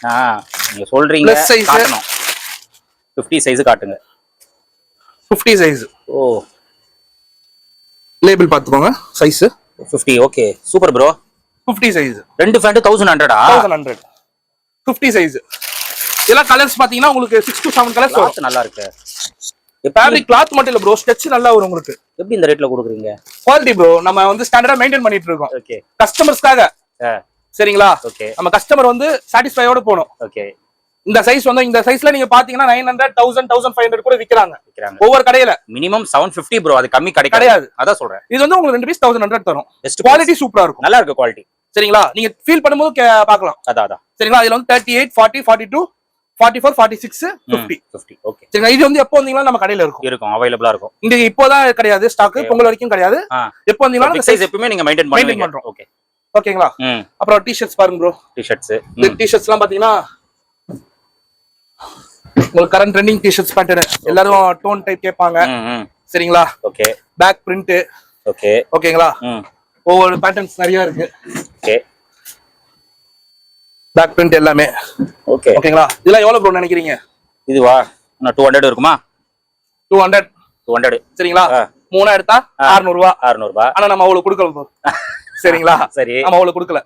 நீங்க சொல்றீங்க Plus size. காட்டணும் 50 சைஸ் காட்டுங்க 50 சைஸ் ஓ லேபிள் பாத்துக்கோங்க size 50 okay super bro 50 size ரெண்டு ஃபேண்ட் 1100 1100 50 சைஸ் இதெல்லாம் கலர்ஸ் பாத்தீங்கன்னா உங்களுக்கு 6 to 7 கலர்ஸ் வரும் நல்லா இருக்கு ஃபேப்ரிக் கிளாத் மட்டும் இல்ல ப்ரோ ஸ்ட்ரெச் நல்லா வரும் உங்களுக்கு எப்படி இந்த ரேட்ல கொடுக்குறீங்க குவாலிட்டி ப்ரோ நம்ம வந்து ஸ்டாண்டர்டா மெயின்டைன் பண்ணிட்டு இருக்கோம் ஓகே கஸ்டமர்ஸ்க்காக சரிங்களா ஓகே நம்ம கஸ்டமர் வந்து சாட்டிஸ்ஃபையோட போணும் ஓகே இந்த சைஸ் வந்து இந்த சைஸ்ல நீங்க பாத்தீங்கன்னா 900 1000 1500 கூட விக்கிறாங்க ஒவ்வொரு கடையில மினிமம் 750 ப்ரோ அது கம்மி கிடையாது அதான் சொல்றேன் இது வந்து உங்களுக்கு 2 பீஸ் 1100 தரும் குவாலிட்டி சூப்பரா இருக்கும் நல்லா இருக்கு குவாலிட்டி சரிங்களா நீங்க ஃபீல் பண்ணும்போது பார்க்கலாம் அதான் சரிங்களா இதுல வந்து 38 40 42 44 46 50 50 ஓகே சரிங்களா இது வந்து எப்போ வந்தீங்களா நம்ம கடையில இருக்கும் அவைலபிளா இருக்கும் இங்க இப்போதான் கிடையாது ஸ்டாக் பொங்கல் வரைக்கும் கிடையாது எப்போ வந்தீங்களா சைஸ் எப்பவுமே நீங்க மெயின்டைன் பண்றோம் ஓகே ஓகேங்களா அப்புறம் டி-ஷர்ட்ஸ் பாருங்க ப்ரோ டி-ஷர்ட்ஸ் இந்த டி-ஷர்ட்ஸ் எல்லாம் பாத்தீங்கன்னா உங்களுக்கு கரண்ட் ட்ரெண்டிங் டி-ஷர்ட்ஸ் பேட்டர்ன் எல்லாரும் டோன் டைப் கேட்பாங்க சரிங்களா ஓகே பேக் பிரிண்ட் ஓகே ஓகேங்களா ஒவ்வொரு பேட்டர்ன்ஸ் நிறைய இருக்கு ஓகே பேக் பிரிண்ட் எல்லாமே ஓகே ஓகேங்களா இதெல்லாம் எவ்வளவு ப்ரோ நினைக்கிறீங்க இதுவா 200 இருக்குமா 200 சரிங்களா 3 எடுத்தா 600 ரூபாய் 600 ரூபாய் ஆனா நம்ம அவ்வளவு கொடுக்கல ப்ரோ சரிங்களா சரி நம்ம அவ்வளவு கொடுக்கல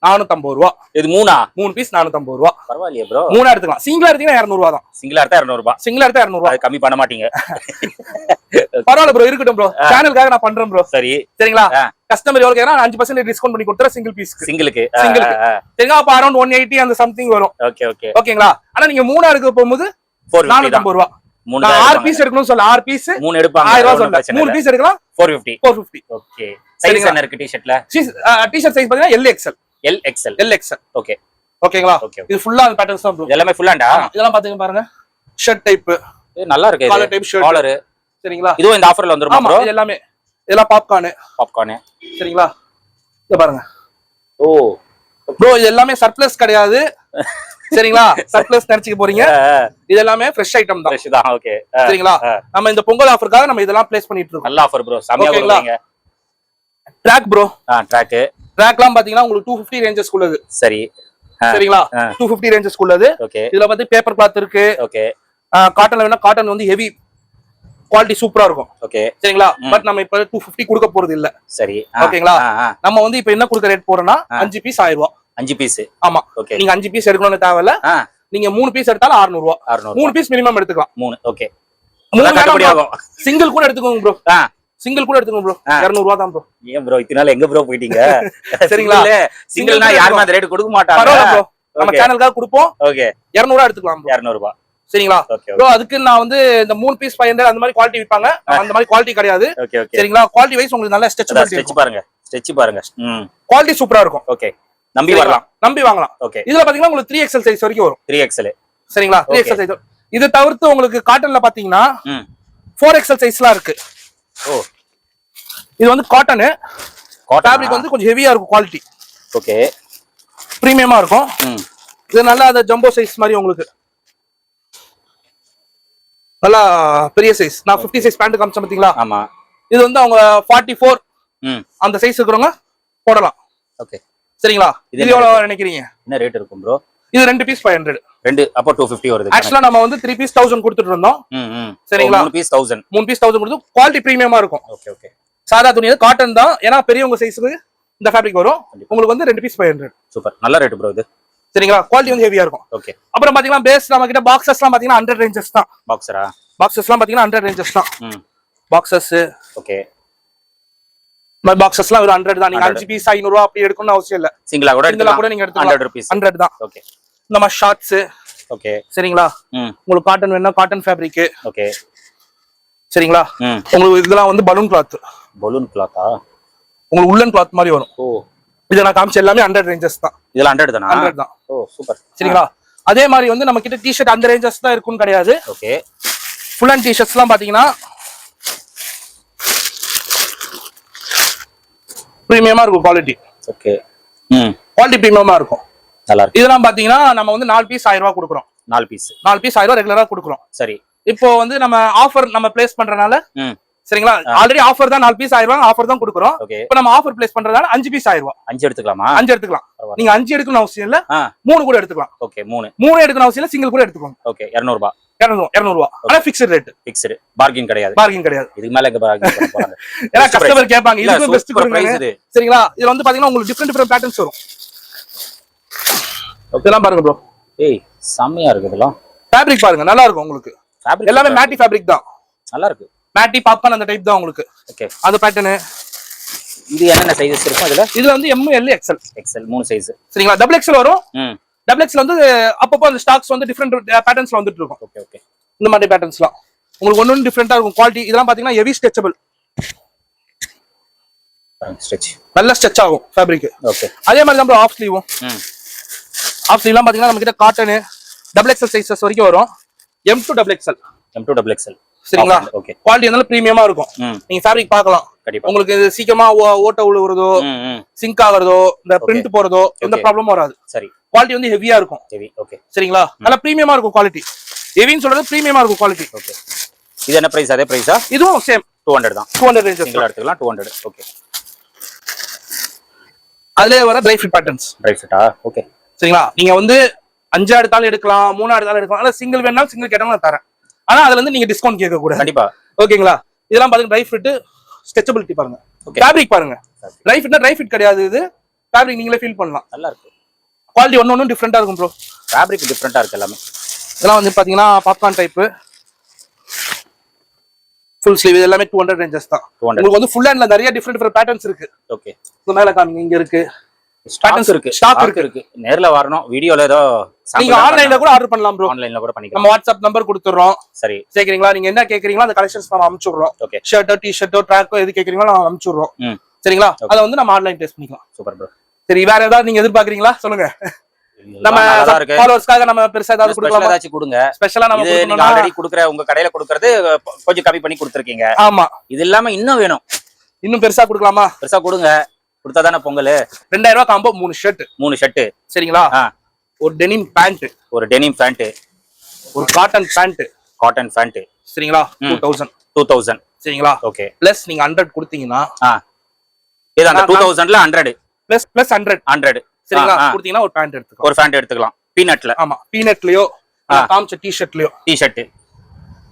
450 ரூபாய் இது 3 பீஸ் 450 ரூபாய் பரவாயில்லையே ப்ரோ 3 எடுத்துக்கலாம் சிங்கிளா எடுத்தீங்கன்னா 200 ரூபாய் தான் சிங்கிளா எடுத்தா 200 ரூபாய் சிங்கிளா எடுத்தா 200 ரூபாய் அது கம்மி பண்ண மாட்டீங்க பரவாயில்ல ப்ரோ இருக்கட்டும் ப்ரோ சேனலுக்காக நான் பண்றேன் ப்ரோ சரி சரிங்களா கஸ்டமர் எவ்வளவு கேக்குறா 5% டிஸ்கவுண்ட் பண்ணி கொடுத்துறேன் சிங்கிள் பீஸ்க்கு சிங்கிளுக்கு சரிங்களா அப்ப அரௌண்ட் 180 அந்த சம்திங் வரும் ஓகே ஓகே ஓகேங்களா ஆனா நீங்க 3 எடுக்க போகும்போது 450 ரூபாய் 6 பீஸ் எடுக்கணும் சொல்ல 6 பீஸ் 3 எடுப்பாங்க 1000 ரூபாய் சொல்ல 3 பீஸ் எடுக்கலாம் 450 ஓகே சைஸ் என்ன இருக்கு டி-ஷர்ட்ல டி-ஷர்ட் சைஸ் பாத்தீங்கன்னா LXL ஓகே ஓகேங்களா இது ஃபுல்லா அந்த பேட்டர்ன்ஸ் தான் ப்ரோ எல்லாமே ஃபுல்லாண்டா இதெல்லாம் பாத்தீங்க பாருங்க ஷர்ட் டைப் நல்லா இருக்கு காலர் டைப் ஷர்ட் காலர் சரிங்களா இதுவும் இந்த ஆஃபர்ல வந்துருமா ப்ரோ இது எல்லாமே இதெல்லாம் பாப்கார்ன் சரிங்களா இத பாருங்க ஓ ப்ரோ இது எல்லாமே சர்ப்ளஸ் கிடையாது சரிங்களா சர்ப்ளஸ் நினைச்சுக்க போறீங்க இது எல்லாமே ஃப்ரெஷ் ஐட்டம் தான் ஃப்ரெஷ் தான் ஓகே சரிங்களா நம்ம இந்த பொங்கல் ஆஃபருக்காக நம்ம இதெல்லாம் பிளேஸ் பண்ணிட்டு இருக்கோம் நல்ல ஆஃபர் ப்ரோ சமையா கொடுங்க ட்ராக் ப்ரோ ட்ராக்லாம் பாத்தீங்கன்னா உங்களுக்கு 250 ரேஞ்சஸ் உள்ளது சரி சரிங்களா 250 ரேஞ்சஸ் உள்ளது ஓகே இதுல வந்து பேப்பர் கிளாத் இருக்கு ஓகே காட்டன்ல வேணா காட்டன் வந்து ஹெவி குவாலிட்டி சூப்பரா இருக்கும் ஓகே சரிங்களா பட் நம்ம இப்ப 250 கொடுக்க போறது இல்ல சரி ஓகேங்களா நம்ம வந்து இப்ப என்ன கொடுக்க ரேட் போறோம்னா 5 பீஸ் 1000 ரூபாய் 5 பீஸ் ஆமா ஓகே நீங்க 5 பீஸ் எடுக்கணும்னு தேவையில்ல நீங்க 3 பீஸ் எடுத்தாலும் 600 ரூபாய் 3 பீஸ் மினிமம் எடுத்துக்கலாம் 3 ஓகே சிங்கிள் கூட எடுத்துக்கோங்க ப்ரோ சிங்கிள் கூட எடுத்துக்கோங்க ப்ரோ 200 ரூபாய் தான் ப்ரோ ஏன் ப்ரோ இத்தனால எங்க ப்ரோ போயிட்டீங்க சரிங்களா சிங்கிள்னா யாருமே அந்த ரேட் கொடுக்க மாட்டாங்க பரவாயில்லை ப்ரோ நம்ம சேனலுக்காக கொடுப்போம் ஓகே 200 ரூபாய் எடுத்துக்கலாம் 200 ரூபாய் சரிங்களா ப்ரோ அதுக்கு நான் வந்து இந்த 3 பீஸ் 500 அந்த மாதிரி குவாலிட்டி விப்பாங்க அந்த மாதிரி குவாலிட்டி கிடையாது ஓகே ஓகே சரிங்களா குவாலிட்டி வைஸ் உங்களுக்கு நல்ல ஸ்ட்ரெச் பாருங்க குவாலிட்டி சூப்பரா இருக்கும் ஓகே நம்பி வாங்கலாம் ஓகே இதுல பாத்தீங்கன்னா உங்களுக்கு 3XL சைஸ் வரைக்கும் வரும் 3XL சரிங்களா 3XL சைஸ் இது தவிர்த்து உங்களுக்கு காட்டன்ல பாத்தீங்கன்னா 4XL சைஸ்லாம் இருக்கு ஓ இது வந்து காட்டன் ஃபேப்ரிக் வந்து கொஞ்சம் ஹெவியா இருக்கும் குவாலிட்டி ஓகே பிரீமியமா இருக்கும் இது நல்லா அந்த ஜம்போ சைஸ் மாதிரி உங்களுக்கு நல்லா பெரிய சைஸ் நான் 50 சைஸ் பேண்ட் காமிச்சேன் பாத்தீங்களா ஆமா இது வந்து அவங்க 44 அந்த சைஸ் இருக்கிறவங்க போடலாம் ஓகே சரிங்களா இது எவ்வளவு நினைக்கிறீங்க என்ன ரேட் இருக்கும் ப்ரோ இது 2 பீஸ் 500 அப்போ 250 வருது ஆக்சுவலா நம்ம வந்து 3 பீஸ் 1000 கொடுத்துட்டு இருந்தோம் சரிங்களா 3 பீஸ் 1000 கொடுத்து குவாலிட்டி பிரீமியமா இருக்கும் ஓகே ஓகே சாதா துணி காட்டன் தான் ஏன்னா பெரியவங்க சைஸ்க்கு இந்த ஃபேப்ரிக் வரும் உங்களுக்கு வந்து 2 பீஸ் 500 சூப்பர் நல்ல ரேட் ப்ரோ இது சரிங்களா குவாலிட்டி வந்து ஹெவியா இருக்கும் ஓகே அப்புறம் பாத்தீங்கன்னா பேஸ் நம்ம கிட்ட பாக்ஸஸ்லாம் பாத்தீங்கன்னா 100 ரேஞ்சஸ் தான் பாக்ஸஸ்லாம் பாத்தீங்கன்னா 100 ரேஞ்சஸ் தான் பாக்ஸஸ் ஓகே நம்ம பாக்ஸஸ்லாம் ஒரு 100 தான் நீங்க 5 பீஸ் 500 ரூபாய் அப்படி எடுக்கணும்னு அவசியம் இல்ல சிங்கிளா கூட நீங்க எடுத்துக்கலாம் 100 rupees 100 தான் ஓகே நம்ம ஷார்ட்ஸ் ஓகே சரிங்களா உங்களுக்கு காட்டன் வேணா காட்டன் ஃபேப்ரிக் ஓகே சரிங்களா உங்களுக்கு இதெல்லாம் வந்து பலூன் கிளாத்தா உங்களுக்கு உள்ளன் கிளாத் மாதிரி வரும் ஓ இத நான் காமிச்ச எல்லாமே 100 ரேஞ்சஸ் தான் இதெல்லாம் 100 தானா 100 தான் ஓ சூப்பர் சரிங்களா அதே மாதிரி வந்து நம்ம கிட்ட டி-ஷர்ட் அந்த ரேஞ்சஸ் தான் இருக்குன்னு கிடையாது ஓகே ஃபுல் அண்ட் டி-ஷர்ட்ஸ்லாம் பாத்தீங்கன்னா பிரீமியமா இருக்கும் குவாலிட்டி ஓகே குவாலிட்டி பிரீமியமா இருக்கும் நல்லா இருக்கு இதெல்லாம் பாத்தீங்கன்னா நம்ம வந்து 4 பீஸ் 1000 ரூபாய் கொடுக்குறோம் 4 பீஸ் 1000 ரூபாய் ரெகுலரா கொடுக்குறோம் சரி இப்போ வந்து நம்ம ஆஃபர் நம்ம பிளேஸ் பண்றனால சரிங்களா ஆல்ரெடி ஆஃபர் தான் 4 பீஸ் 1000 ரூபாய் ஆஃபர் தான் கொடுக்குறோம் ஓகே இப்போ நம்ம ஆஃபர் பிளேஸ் பண்றதால 5 பீஸ் 1000 ரூபாய் 5 எடுத்துக்கலாமா 5 எடுத்துக்கலாம் நீங்க 5 எடுக்கணும் அவசியம் இல்ல 3 கூட எடுத்துக்கலாம் ஓகே 3 எடுக்கணும் அவசியம் இல்ல சிங்கிள் கூட எடுத்துக்கோங்க ஓகே 200 ரூபாய் 200 ரூபாய் ஆனா ஃபிக்ஸ்ட் ரேட் ஃபிக்ஸ்டு பார்கிங் கிடையாது இதுக்கு மேல எங்க பார்கிங் பண்ண போறாங்க ஏன்னா கஸ்டமர் கேட்பாங்க இல்ல இதுக்கு பெஸ்ட் சூப்பர் பிரைஸ் இது சரிங்களா இதுல வந்து பாத்தீங்கன்னா உங்களுக்கு டிஃபரண்ட் பேட்டர்ன்ஸ் வரும் இதெல்லாம் பாருங்க ப்ரோ ஏய் செம்மையா இருக்கு இதெல்லாம் ஃபேப்ரிக் பாருங்க நல்லா இருக்கும் உங்களுக்கு ஃபேப்ரிக் எல்லாமே மேட்டி ஃபேப்ரிக் தான் நல்லா இருக்கு மேட்டி பாப்கார்ன் அந்த டைப் தான் உங்களுக்கு ஓகே அந்த பேட்டர்ன் இது என்னென்ன சைஸஸ் இருக்கும் அதுல இதுல வந்து M L XL 3 சைஸ் சரிங்களா டபுள் XL வரும் ம் டபுள் XL வந்து அப்பப்போ அந்த ஸ்டாக்ஸ் வந்து டிஃபரண்ட் பேட்டர்ன்ஸ்ல வந்துட்டு இருக்கும் ஓகே ஓகே இந்த மாதிரி பேட்டர்ன்ஸ்லாம் உங்களுக்கு ஒன்னு டிஃபரெண்டா இருக்கும் குவாலிட்டி இதெல்லாம் பாத்தீங்கன்னா ஹெவி ஸ்ட்ரெச்சபிள் ஸ்ட்ரெச் நல்ல ஸ்ட்ரெச் ஆகும் ஃபேப்ரிக் ஓகே அதே மாதிரி தான் ஆஃப் ஸ்லீவும் ம் ஆஃப் ஸ்லீவ்லாம் பாத்தீங்கன்னா நம்ம கிட்ட காட்டன் டபுள் XL சைஸஸ் வரைக்கும் வரும் M to double XL XL சரிங்களா ஓகே குவாலிட்டி வந்து பிரீமியமா இருக்கும் ம் நீங்க ஃபேப்ரிக் பார்க்கலாம் கண்டிப்பா உங்களுக்கு இது சீக்கிரமா ஓட்ட விழுறதோ ம் சிங்க் ஆகுறதோ இந்த பிரிண்ட் போறதோ எந்த ப்ராப்ளமும் வராது சரி குவாலிட்டி வந்து ஹெவியா இருக்கும் ஹெவி ஓகே சரிங்களா நல்ல பிரீமியமா இருக்கும் குவாலிட்டி ஹெவின்னு சொல்றது பிரீமியமா இருக்கும் குவாலிட்டி ஓகே இது என்ன பிரைஸ் அதே பிரைஸா இதுவும் சேம் 200 தான் 200 ரேஞ்சஸ் சிங்கிள் எடுத்துக்கலாம் 200 ஓகே அதுலயே வர ட்ரை ஃபிட் பேட்டர்ன்ஸ் ட்ரை ஃபிட்டா ஓகே சரிங்களா நீங்க வந்து 5 எடுத்தாலும் எடுக்கலாம் 3 எடுத்தாலும் எடுக்கலாம் ஆனா சிங்கிள் வேணாலும் சிங்கிள் கேட்டாலும் நான் தரேன் ஆனா அதுல இருந்து நீங்க டிஸ்கவுண்ட் கேட்க கூடாது கண்டிப்பா ஓகேங்களா இதெல்லாம் பாருங்க ட்ரை ஃபிட் ஸ்ட்ரெச்சபிலிட்டி பாருங்க ஃபேப்ரிக் பாருங்க ட்ரை ஃபிட்னா ட்ரை ஃபிட் கிடையாது இது ஃபேப்ரிக் நீங்களே ஃபீல் பண்ணலாம் நல்லா இருக்கு குவாலிட்டி ஒன்னு டிஃபரெண்டா இருக்கும் ப்ரோ ஃபேப்ரிக் டிஃபரெண்டா இருக்கு எல்லாமே இதெல்லாம் வந்து பாத்தீங்கன்னா பாப்கார்ன் டைப் ஃபுல் ஸ்லீவ் இது எல்லாமே 200 ரேஞ்சஸ் தான் 200 உங்களுக்கு வந்து ஃபுல் ஹேண்ட்ல நிறைய டிஃபரெண்ட் பேட்டர்ன்ஸ் இருக்கு ஓகே இந்த மேல காமிங்க இங்க இருக்கு ஸ்டாக் இருக்கு ஸ்டாக் இருக்கு நேர்ல வரணும் வீடியோல ஏதோ நீங்க ஆன்லைன்ல கூட ஆர்டர் பண்ணலாம் ப்ரோ ஆன்லைன்ல கூட பண்ணிக்கலாம் நம்ம வாட்ஸ்அப் நம்பர் கொடுத்துறோம் சரி கேக்குறீங்களா நீங்க என்ன கேக்குறீங்களோ அந்த கலெக்ஷன்ஸ் நம்ம அனுப்பிச்சுடுறோம் ஓகே ஷர்ட்டோ டி-ஷர்ட்டோ ட்ராக்கோ எது கேக்குறீங்களோ நம்ம அனுப்பிச்சுடுறோம் ம் சரிங்களா அத வந்து நம்ம ஆன்லைன் டெஸ்ட் பண்ணிக்கலாம் சூப்பர் ப்ரோ சரி வேற ஏதாவது நீங்க எதிர்பார்க்கறீங்களா சொல்லுங்க நம்ம நல்லா இருக்கு ஃபாலோவர்ஸ்க்காக நம்ம பெருசா ஏதாவது ஸ்பெஷலா கொடுக்கலாமா ஏதாச்சும் கொடுங்க ஸ்பெஷலா நம்ம இது நீங்க கொடுக்கணும்னா ஆல்ரெடி குடுக்குற உங்க கடையில குடுக்குறது கொஞ்சம் கம்மி பண்ணி கொடுத்துருக்கீங்க ஆமா இது இல்லாம இன்னும் வேணும் இன்னும் பெருசா கொடுக்கலாமா பெருசா கொடுங்க கொடுத்தாதானே பொங்கல் 2000 ரூபாய் காம்போ 3 ஷர்ட் 3 ஷர்ட் சரிங்களா ஒரு டெனிம் பேண்ட் ஒரு டெனிம் பேண்ட் ஒரு காட்டன் பேண்ட் சரிங்களா 2000 சரிங்களா ஓகே பிளஸ் நீங்க 100 கொடுத்தீங்கன்னா இது அந்த 2000ல 100 பிளஸ் 100 சரிங்களா கொடுத்தீங்கன்னா ஒரு பேண்ட் எடுத்துக்கலாம் ஒரு பேண்ட் எடுத்துக்கலாம் பீனட்ல ஆமா பீனட்லயோ காம்ச்ச டி-ஷர்ட்லயோ டி-ஷர்ட்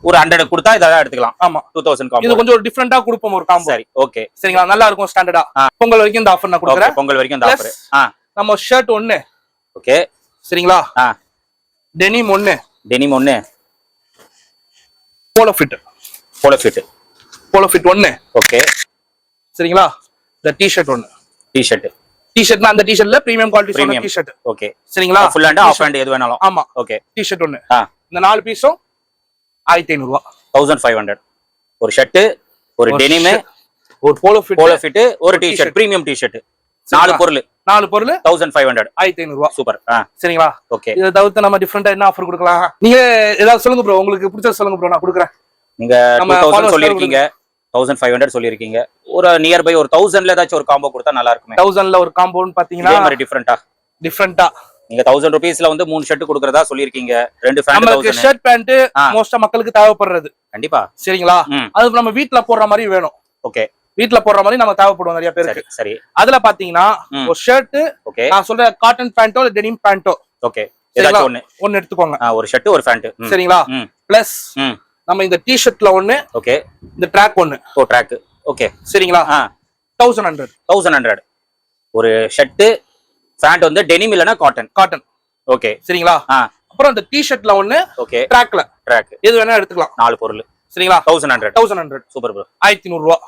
ஒரு 100 கொடுத்தா இதெல்லாம் எடுத்துக்கலாம் ஆமா 2000 காம்போ இது கொஞ்சம் ஒரு டிஃபரெண்டா கொடுப்போம் ஒரு காம்போ சரி ஓகே சரிங்களா நல்லா இருக்கும் ஸ்டாண்டர்டா பொங்கல் வரைக்கும் இந்த ஆஃபர் நான் கொடுக்குறேன் பொங்கல் வரைக்கும் இந்த ஆஃபர் நம்ம ஷர்ட் ஒன்னு ஓகே சரிங்களா டெனிம் ஒன்னு போலோ ஃபிட் ஒன்னு ஓகே சரிங்களா இந்த டி-ஷர்ட் ஒன்னு டி-ஷர்ட்னா அந்த டி-ஷர்ட்ல பிரீமியம் குவாலிட்டி சொன்ன டி-ஷர்ட் ஓகே சரிங்களா ஃபுல் ஹேண்ட் ஆஃப் ஹேண்ட் எது வேணாலும் ஆமா ஓகே டி-ஷர்ட் ஒன்னு இந்த 4 பீஸும் 1500 ரூபாய் 1500 ஒரு ஷர்ட் ஒரு டெனிம் ஒரு போலோ ஃபிட் ஒரு டி-ஷர்ட் பிரீமியம் டி-ஷர்ட் 4 பொருள் 1500 1500 ரூபாய் சூப்பர் சரிங்களா ஓகே இத தவிர்த்து நம்ம டிஃபரெண்டா என்ன ஆஃபர் கொடுக்கலாம் நீங்க ஏதாவது சொல்லுங்க ப்ரோ உங்களுக்கு பிடிச்சத சொல்லுங்க ப்ரோ நான் கொடுக்குறேன் நீங்க 2000 சொல்லிருக்கீங்க 1500 சொல்லிருக்கீங்க ஒரு நியர் பை ஒரு 1000ல ஏதாச்சும் ஒரு காம்போ கொடுத்தா நல்லா இருக்குமே 1000ல ஒரு காம்போன்னு பாத்தீங்கன்னா இதே மாதிரி டிஃபரெண்டா நீங்க 1000 ரூபீஸ்ல வந்து 3 ஷர்ட் கொடுக்கறதா சொல்லிருக்கீங்க 2 பேண்ட் நமக்கு ஷர்ட் பேண்ட் மோஸ்டா மக்களுக்கு தேவைப்படுறது கண்டிப்பா சரிங்களா அது நம்ம வீட்ல போடுற மாதிரி வேணும் ஓகே வீட்ல போடுற மாதிரி நம்ம தேவைப்படுவோம் நிறைய பேருக்கு சரி அதுல பாத்தீங்கன்னா ஒரு ஷர்ட் ஓகே நான் சொல்ற காட்டன் பேண்டோ இல்ல டெனிம் பேண்டோ ஓகே ஏதாச்சும் ஒன்னு எடுத்துக்கோங்க ஒரு ஷர்ட் ஒரு பேண்ட் சரிங்களா பிளஸ் நம்ம இந்த டி-ஷர்ட்ல ஒன்னு ஓகே இந்த ட்ராக் ஒன்னு ட்ராக் ஓகே சரிங்களா 1100 ஒரு ஷர்ட் பேண்ட் வந்து டெனிம் இல்லனா காட்டன் ஓகே சரிங்களா அப்புறம் இந்த டி-ஷர்ட்ல ஒன்னு ஓகே ட்ராக் எது வேணா எடுத்துக்கலாம் 4 பொருள் சரிங்களா 1100 சூப்பர் ப்ரோ 1500 ரூபாய்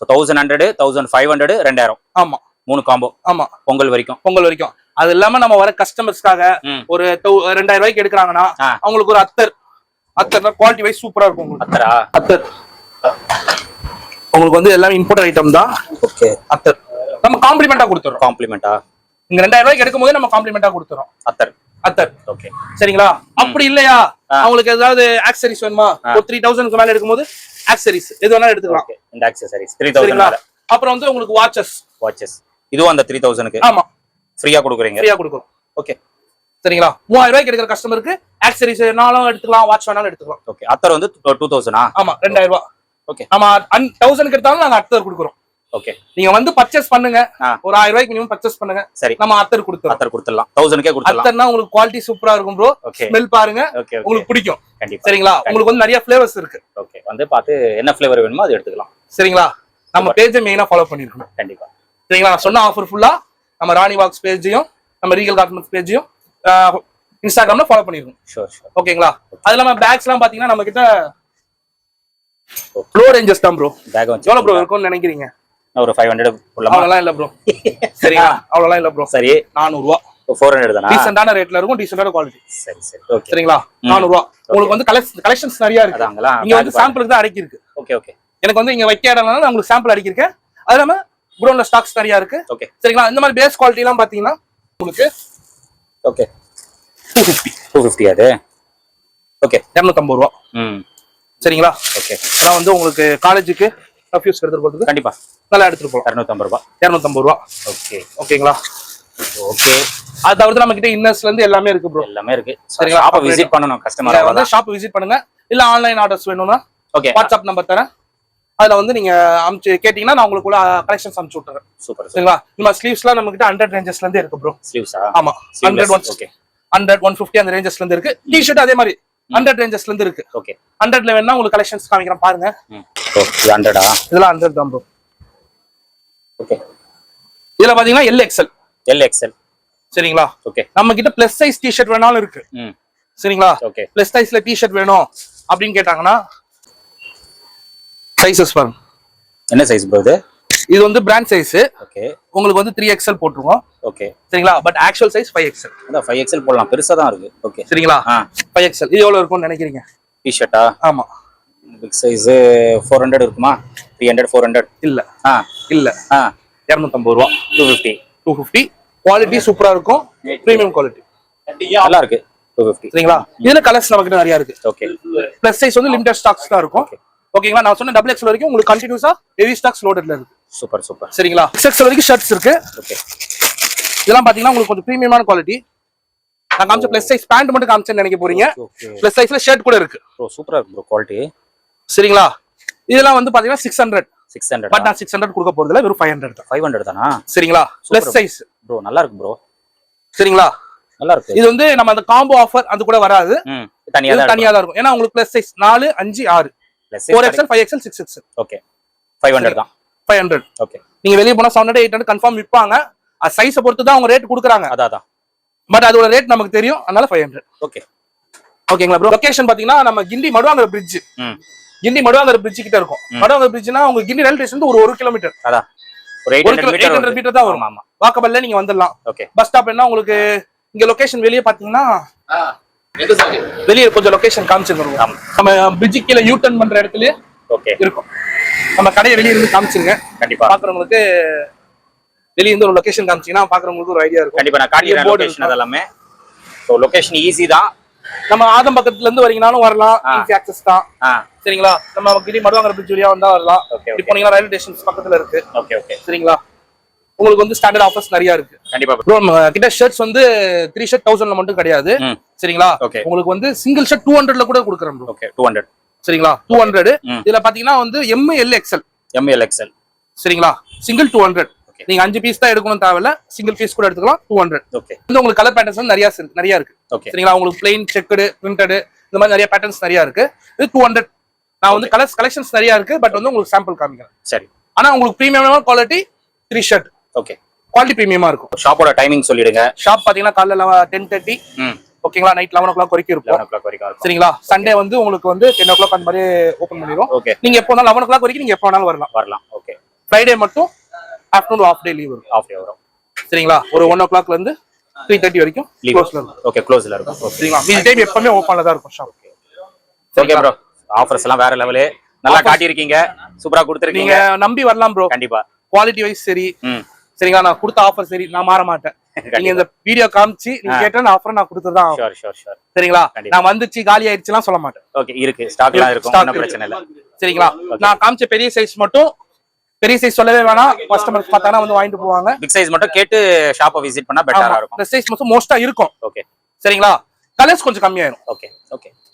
சோ 1100 1500 2000 ஆமா 3 காம்போ ஆமா பொங்கல் வரைக்கும் அது இல்லாம நம்ம வர கஸ்டமர்ஸ்க்காக ஒரு 2000 ரூபாய்க்கு எடுக்கறாங்கன்னா அவங்களுக்கு ஒரு அத்தர்னா குவாலிட்டி வைஸ் சூப்பரா இருக்கும் உங்களுக்கு அத்தர் உங்களுக்கு வந்து எல்லாமே இம்போர்ட் ஐட்டம் தான் ஓகே அத்தர் நம்ம காம்ப்ளிமெண்டா கொடுத்துறோம் நீங்க 2000 ரூபாய்க்கு எடுக்கும்போது நம்ம காம்ப்ளிமெண்டா கொடுத்துறோம் அத்தர் ஓகே சரிங்களா அப்படி இல்லையா அவங்களுக்கு ஏதாவது ஆக்சரிஸ் வேணுமா ஒரு 3000க்கு மேல எடுக்கும்போது ஆக்சரிஸ் எது வேணா எடுத்துக்கலாம் இந்த ஆக்சரிஸ் 3000 அப்புறம் வந்து உங்களுக்கு வாட்சஸ் இதுவும் அந்த 3000க்கு ஆமா ஃப்ரீயா கொடுக்குறோம் ஓகே சரிங்களா 3000 ரூபாய்க்கு எடுக்கிற கஸ்டமருக்கு ஆக்சரிஸ் வேணாலும் எடுத்துக்கலாம் வாட்ச் வேணாலும் எடுத்துக்கலாம் ஓகே அத்தர் வந்து 2000 ஆமா 2000 ரூபாய் ஓகே நம்ம 1000 எடுத்தாலும் நாங்க அத்தர் கொடுக்குறோம். ஓகே நீங்க வந்து பர்ச்சேஸ் பண்ணுங்க, ஒரு 1000 ரூபாய்க்கு மினிமம் பர்ச்சேஸ் பண்ணுங்க, சரி நம்ம அத்தர் கொடுத்துறோம். அத்தர் கொடுத்துடலாம், 1000க்கே கொடுத்துடலாம். அத்தர்னா உங்களுக்கு குவாலிட்டி சூப்பரா இருக்கும் ப்ரோ. ஸ்மெல் பாருங்க, உங்களுக்கு பிடிக்கும். கண்டிப்பா சரிங்களா? உங்களுக்கு வந்து நிறைய ஃபிளேவர்ஸ் இருக்கு. ஓகே, வந்து பார்த்து என்ன ஃபிளேவர் வேணுமோ அது எடுத்துக்கலாம். சரிங்களா? நம்ம பேஜை மெயினா ஃபாலோ பண்ணிருக்கணும். கண்டிப்பா. சரிங்களா? நான் சொன்ன ஆஃபர் ஃபுல்லா நம்ம ராணி வாக்ஸ் பேஜையும் நம்ம ரீகல் கார்மெண்ட்ஸ் பேஜையும் இன்ஸ்டாகிராம்ல ஃபாலோ பண்ணிருக்கோம். Sure sure. ஓகேங்களா? அது இல்லாம பேக்ஸ் எல்லாம் பாத்தீங்கன்னா நம்ம கிட்ட லோ ரேஞ்சஸ் தான் ப்ரோ. பேக் வந்து எவ்வளவு ப்ரோ இருக்கும்னு நினைக்கிறீங்க? ஒரு 500 உள்ளமா? அவ்வளவுலாம் இல்ல ப்ரோ. சரிங்களா? அவ்வளவுலாம் இல்ல ப்ரோ. சரி, 400 ரூபாய். 400 தானா? டீசன்ட்டான ரேட்ல இருக்கும், டீசன்ட்டான குவாலிட்டி. சரி சரி. ஓகே. சரிங்களா? 400 ரூபாய். உங்களுக்கு வந்து கலெக்ஷன்ஸ் நிறைய இருக்கு. அதாங்களா? இங்க வந்து சாம்பிளுக்கு தான் அடக்கி இருக்கு. Okay okay. எனக்கு வந்து இங்க வைக்க இடம்னால நான் உங்களுக்கு சாம்பிள் அடக்கி இருக்கேன். அது இல்லாம குடோன்ல ஸ்டாக்ஸ் நிறைய இருக்கு. ஓகே. சரிங்களா? இந்த மாதிரி பேஸ் குவாலிட்டி எல்லாம் பாத்தீங்கன்னா உங்களுக்கு ஓகே 250 அது. ஓகே 250 ரூபாய். சரிங்களா? ஓகே. அதான் வந்து உங்களுக்கு காலேஜுக்கு ரஃப்யூஸ் எடுத்துட்டு போறதுக்கு கண்டிப்பா நல்லா எடுத்துட்டு போறோம். 250 ரூபாய். 250 ரூபாய். ஓகே ஓகேங்களா? ஓகே. அது தவிர்த்து நம்ம கிட்ட இன்னர்ஸ்ல இருந்து எல்லாமே இருக்கு ப்ரோ. எல்லாமே இருக்கு. சரிங்களா? ஷாப்பை விசிட் பண்ணனும் கஸ்டமர் வந்து ஷாப் விசிட் பண்ணுங்க. இல்ல ஆன்லைன் ஆர்டர்ஸ் வேணும்னா ஓகே வாட்ஸ்அப் நம்பர் தரேன். அதுல வந்து நீங்க அனுப்பிச்சு கேட்டீங்கன்னா நான் உங்களுக்கு கலெக்ஷன்ஸ் அனுப்பிச்சு விட்டுறேன். சூப்பர். சரிங்களா? நம்ம ஸ்லீவ்ஸ்லாம் நம்ம கிட்ட 100 ரேஞ்சஸ்ல இருந்து இருக்கு ப்ரோ. ஸ்லீவ்ஸா? ஆமா 100 ஓகே 100 150 அந்த ரேஞ்சஸ்ல இருந்து இருக்கு. டி-ஷர்ட் அதே மாதிரி 100 ரேஞ்சஸ்ல இருந்து இருக்கு. ஓகே 100ல வேணா உங்களுக்கு கலெக்ஷன்ஸ் காமிக்கிறேன் பாருங்க. ஓ இது 100ஆ? இதெல்லாம் 100 தான் ப்ரோ. ஓகே. இதுல பாத்தீங்கன்னா LXL. LXL. சரிங்களா? ஓகே. நம்ம கிட்ட பிளஸ் சைஸ் டி-ஷர்ட் வேணாலும் இருக்கு. சரிங்களா? ஓகே. பிளஸ் சைஸ்ல டி-ஷர்ட் வேணும் அப்படின்னு கேட்டாங்கன்னா சைஸஸ் பாருங்க. என்ன சைஸ் ப்ரோ இது? இது வந்து பிராண்ட் சைஸ். ஓகே. உங்களுக்கு வந்து 3XL போட்டுருவோம். ஓகே. சரிங்களா? But actual size 5XL. அதான் 5XL போடலாம், பெருசா தான் இருக்கு. ஓகே. சரிங்களா? 5XL. இது எவ்வளவு இருக்கும்னு நினைக்கிறீங்க? டி-ஷர்ட்டா? ஆமா. பிக் சைஸ் 400 இருக்குமா? 300 400 இல்ல ஆ இல்ல 250 ரூபாய். 250. குவாலிட்டி சூப்பரா இருக்கும், பிரீமியம் குவாலிட்டி. நல்லா இருக்கு. 250. சரிங்களா? இதுல கலர்ஸ் நமக்கு நிறைய இருக்கு. ஓகே. பிளஸ் சைஸ் வந்து லிமிடெட் ஸ்டாக்ஸ் தான் இருக்கும். ஓகேங்களா? நான் சொன்ன XXL வரைக்கும் உங்களுக்கு கண்டினியூஸா ஹெவி ஸ்டாக்ஸ் லோடட்ல இருக்கு. Super super. சரிங்களா? XXL வரைக்கும் ஷர்ட்ஸ் இருக்கு. ஓகே. இதெல்லாம் பாத்தீங்கன்னா உங்களுக்கு கொஞ்சம் பிரீமியமான குவாலிட்டி. நான் காமிச்ச பிளஸ் சைஸ் பேண்ட் மட்டும் காமிச்சேன்னு நினைக்க போறீங்க. பிளஸ் சைஸ்ல ஷர்ட் கூட இருக்கு. ப்ரோ சூப்பரா இருக்கு ப்ரோ குவாலிட்டி. சரிங்களா? இதெல்லாம் வந்து பாத்தீங்கன்னா 600. பட் நான் 600 கொடுக்க போறது இல்ல, வெறும் 500 தான். 500 தானா? சரிங்களா? பிளஸ் சைஸ் ப்ரோ நல்லா இருக்கு ப்ரோ. சரிங்களா? நல்லா இருக்கு. இது வந்து நம்ம அந்த காம்போ ஆஃபர் அது கூட வராது, தனியா தான் இருக்கும். ஏன்னா உங்களுக்கு plus size 4 5 6 4XL 5XL 6XL. Okay 500 தான். 500. ஓகே. நீங்க வெளிய போனா 700 800 கன்ஃபார்ம் விப்பாங்க. அது சைஸை பொறுத்து தான் அவங்க ரேட் கொடுக்குறாங்க. அதான். பட் அதோட ரேட் நமக்கு தெரியும், அதனால 500. ஓகே. ஓகேங்களா ப்ரோ? லொகேஷன் பாத்தீங்கன்னா நம்ம கிண்டி மடுவாங்கற பிரிட்ஜ். கிண்டி மடுவாங்கற பிரிட்ஜ் கிட்ட இருக்கும். மடுவாங்கற பிரிட்ஜ்னா உங்க கிண்டி ரயில்வே ஸ்டேஷன் ஒரு 1 கிலோமீட்டர். அதான் ஒரு 800 மீட்டர் தான் வரும். ஆமா. வாக்கபல்ல நீங்க வந்துடலாம். ஓகே. பஸ் ஸ்டாப் என்ன உங்களுக்கு இங்க லொகேஷன் வெளிய பாத்தீங்கன்னா வெளிய கொஞ்சம் லொகேஷன் காமிச்சிருக்கோம். நம்ம பிரிட்ஜ் கீழ யூ டர்ன் பண்ற இடத்துலயே ஓகே இருக்கும். நம்ம கடையை வெளிய இருந்து காமிச்சிருங்க. கண்டிப்பா பாக்குறவங்களுக்கு வெளிய இருந்து ஒரு லொகேஷன் காமிச்சீங்கன்னா பாக்குறவங்களுக்கு ஒரு ஐடியா இருக்கும். கண்டிப்பா நான் காட்டிடுறேன் லொகேஷன் அதெல்லாம். சோ லொகேஷன் ஈஸி தான். நம்ம ஆதம் பக்கத்துல இருந்து வரீங்கனாலும் வரலாம், ஈஸி ஆக்சஸ் தான். சரிங்களா? நம்ம கிண்டி மடுவாங்கற பிரிட்ஜ் வழியா வந்தா வரலாம். இப்போ போனீங்கன்னா ரயில்வே ஸ்டேஷன் பக்கத்துல இருக்கு. ஓகே. சரிங்களா? உங்களுக்கு வந்து ஸ்டாண்டர்ட் ஆஃபர்ஸ் நிறைய இருக்கு. கண்டிப்பா ப்ரோ. கிட்ட ஷர்ட்ஸ் வந்து 3 ஷர்ட் 1000ல மட்டும் கிடையாது. சரிங்களா? உங்களுக்கு வந்து சிங்கிள் ஷர்ட் 200ல கூட கொடுக்குறோம் ப்ரோ. ஓகே 200. சரிங்களா? 200. இதுல பாத்தீங்கன்னா வந்து MLXL. சரிங்களா? சிங்கிள் 200. நீங்க 5 பீஸ் தான் எடுக்கணும் தேவையில்ல, சிங்கிள் பீஸ் கூட எடுத்துக்கலாம். 200. ஓகே. வந்து உங்களுக்கு கலர் பேட்டர்ன்ஸ் நிறைய இருக்கு. சரிங்களா? உங்களுக்கு பிளைன் செக்குடு பிரிண்டட் இந்த மாதிரி நிறைய பேட்டர்ன்ஸ் நிறைய இருக்கு. இது 200. நான் வந்து கலெக்ஷன்ஸ் நிறைய இருக்கு, பட் வந்து உங்களுக்கு சாம்பிள் காமிக்கிறேன். சரி. ஆனா உங்களுக்கு பிரீமியமான குவாலிட்டி 3 ஷர்ட். ஓகே. குவாலிட்டி பிரீமியமா இருக்கும். ஷாப்போட டைமிங் சொல்லிடுங்க. ஷாப் பாத்தீங்கன்னா காலையில 10:30. ஓகேங்களா? நைட் 11 o'clock வரைக்கும் இருக்கும். 11 o'clock வரைக்கும் இருக்கும். சரிங்களா? சண்டே வந்து உங்களுக்கு வந்து 10 o'clock அந்த மாதிரி ஓபன் பண்ணிடுவோம். ஓகே. நீங்க எப்போ வேணாலும் 11 o'clock வரைக்கும் நீங்க எப்போ வேணாலும் வரலாம். ஓகே. ஃப்ரைடே மட்டும் ஆஃப்டர்நூன் ஆஃப் டே லீவ் வரும். ஆஃப் டே வரும். சரிங்களா? ஒரு 1 o'clockல இருந்து 3:30 வரைக்கும் க்ளோஸ்ல இருக்கும். ஓகே க்ளோஸ்ல இருக்கும். சரிங்களா? மீதி டைம் எப்பவுமே ஓபன்ல தான் இருக்கும் ஷாப். Okay bro. ஆஃபர்ஸ் எல்லாம் வேற லெவலே நல்லா காட்டி இருக்கீங்க. சூப்பரா கொடுத்திருக்கீங்க. நீங்க நம்பி வரலாம் ப்ரோ. கண்டிப்பா. குவாலிட்டி வைஸ் சரி. சரிங்களா? நான் கொடுத்த ஆஃபர் சரி, நான் மாற மாட்டேன். நீங்க இந்த வீடியோ காமிச்சு நீங்க கேட்ட ஆஃபர் நான் கொடுத்ததான். ஷூர். சரிங்களா? நான் வந்துச்சு காலி ஆயிடுச்சுலாம் சொல்ல மாட்டேன். ஓகே இருக்கு, ஸ்டாக்லாம் இருக்கும், ஒண்ணும் பிரச்சனை இல்ல. சரிங்களா? நான் காமிச்ச பெரிய சைஸ் மட்டும், பெரிய சைஸ் சொல்லவே வேணாம், கஸ்டமர்ஸ் பார்த்தானா வந்து வாங்கிட்டு போவாங்க. பிக் சைஸ் மட்டும் கேட்டு ஷாப்பை விசிட் பண்ணா பெட்டரா இருக்கும். இந்த சைஸ் மட்டும் மோஸ்டா இருக்கும். ஓகே. சரிங்களா? கலர்ஸ் கொஞ்சம் கம்மியாயிரும். ஓகே.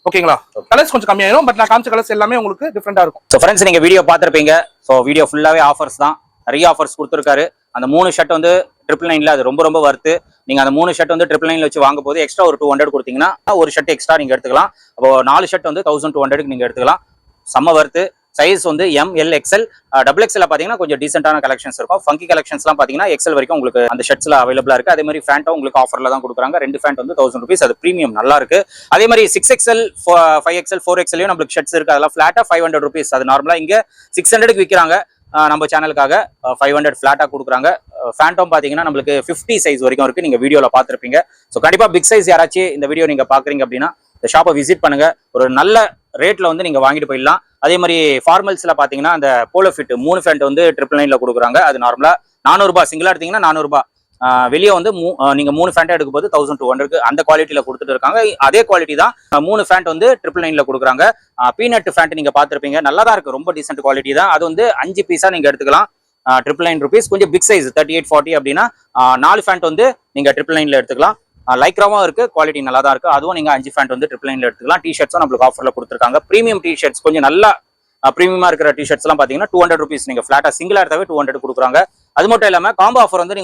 ஓகேங்களா. கலர்ஸ் கொஞ்சம் கம்மியாயிரும், பட் நான் காமிச்ச கலர்ஸ் எல்லாமே உங்களுக்கு டிஃப்ரெண்டா இருக்கும். ஸோ ஃப்ரெண்ட்ஸ், நீங்க வீடியோ பார்த்துருப்பீங்க. ஸோ வீடியோ ஃபுல்லாவே ஆஃபர்ஸ் தான், நிறைய ஆஃபர்ஸ் கொடுத்துருக்காரு. அந்த 3 ஷர்ட் வந்து 999 அது ரொம்ப ரொம்ப வர்த்து. நீங்க அந்த 3 ஷர்ட் வந்து 999 வச்சு வாங்க போது எக்ஸ்ட்ரா ஒரு 200 கொடுத்தீங்கன்னா ஒரு ஷர்ட் எக்ஸ்ட்ரா நீங்க எடுத்துக்கலாம். அப்போ 4 ஷர்ட் வந்து 1200க்கு நீங்க எடுத்துக்கலாம். செம்ம வர்த்து. சைஸ் வந்து ML XL, டபுள் XL பாத்தீங்கன்னா கொஞ்சம் டீசென்டான கலெக்ஷன்ஸ் இருக்கும். ஃபங்கி கலெக்ஷன்ஸ்லாம் பாத்தீங்கன்னா XL வரைக்கும் உங்களுக்கு அந்த ஷர்ட்ஸ்ல அவைலபிளா இருக்கு. அதே மாதிரி ஃபேண்ட்டும் உங்களுக்கு ஆஃபர்ல தான் கொடுக்குறாங்க. 2 ஃபேண்ட் வந்து 1000 rupees, அது பிரீமியம் நல்லா இருக்கு. அதே மாதிரி 6XL 5XL 4XL நம்மளுக்கு ஷர்ட்ஸ் இருக்கு. அதெல்லாம் ஃபிளாட்டா 500 rupees. அது நார்மலா இங்க 600க்கு விற்கிறாங்க. நம்ம சேனலுக்காக 500 ஃபிளாட்டா கொடுக்குறாங்க. ஃபேண்டம் பாத்தீங்கன்னா நம்மளுக்கு 50 சைஸ் வரைக்கும் இருக்கு. நீங்க வீடியோல பாத்துருப்பீங்க. ஸோ கண்டிப்பா பிக் சைஸ் யாராச்சும் இந்த வீடியோ நீங்க பாக்குறீங்க அப்படின்னா இந்த ஷாப்பை விசிட் பண்ணுங்க. ஒரு நல்ல ரேட்ல வந்து நீங்க வாங்கிட்டு போயிடலாம். அதே மாதிரி ஃபார்மல்ஸ்ல பாத்தீங்கன்னா அந்த போலோ ஃபிட் 3 ஃபேண்ட் வந்து 999 கொடுக்குறாங்க. அது நார்மலா 400 ரூபாய், சிங்கிளா எடுத்தீங்கன்னா 400 ரூபாய். வெளியே வந்து நீங்க 3 ஃபேண்ட் எடுக்கும் போது 1200 அந்த குவாலிட்டியில கொடுத்துட்டு இருக்காங்க. அதே குவாலிட்டி தான் 3 ஃபேண்ட் வந்து 999 கொடுக்குறாங்க. பீனட் ஃபேண்ட் நீங்க பாத்துருப்பீங்க, நல்லா தான் இருக்கு, ரொம்ப டீசென்ட் குவாலிட்டி தான். அது வந்து 5 பீஸா நீங்க எடுத்துக்கலாம். 999 rupees. கொஞ்சம் பிக் சைஸ் 38-40 அப்படின்னா 4 ஃபேண்ட் வந்து நீங்க 999 எடுத்துக்கலாம். லைக்ராவும் இருக்கு, குவாலிட்டி நல்லா தான் இருக்கு. அதுவும் நீங்க 5 ஃபேண்ட் வந்து 999 எடுத்துக்கலாம். டிஷர்ட்ஸும் நம்மளுக்கு ஆஃபர்ல கொடுத்துருக்காங்க. பிரீமியம் டிஷர்ட்ஸ் கொஞ்சம் நல்லா பிரீமியமா இருக்கிற டிஷர்ட்ஸ் எல்லாம் பாத்தீங்கன்னா 200 rupees. நீங்க ஃபிளாட்டா சிங்கிளா எடுத்தாவே 200 கொடுக்குறாங்க. அது மட்டும் இல்லாம காம்போ ஆஃபர் வந்து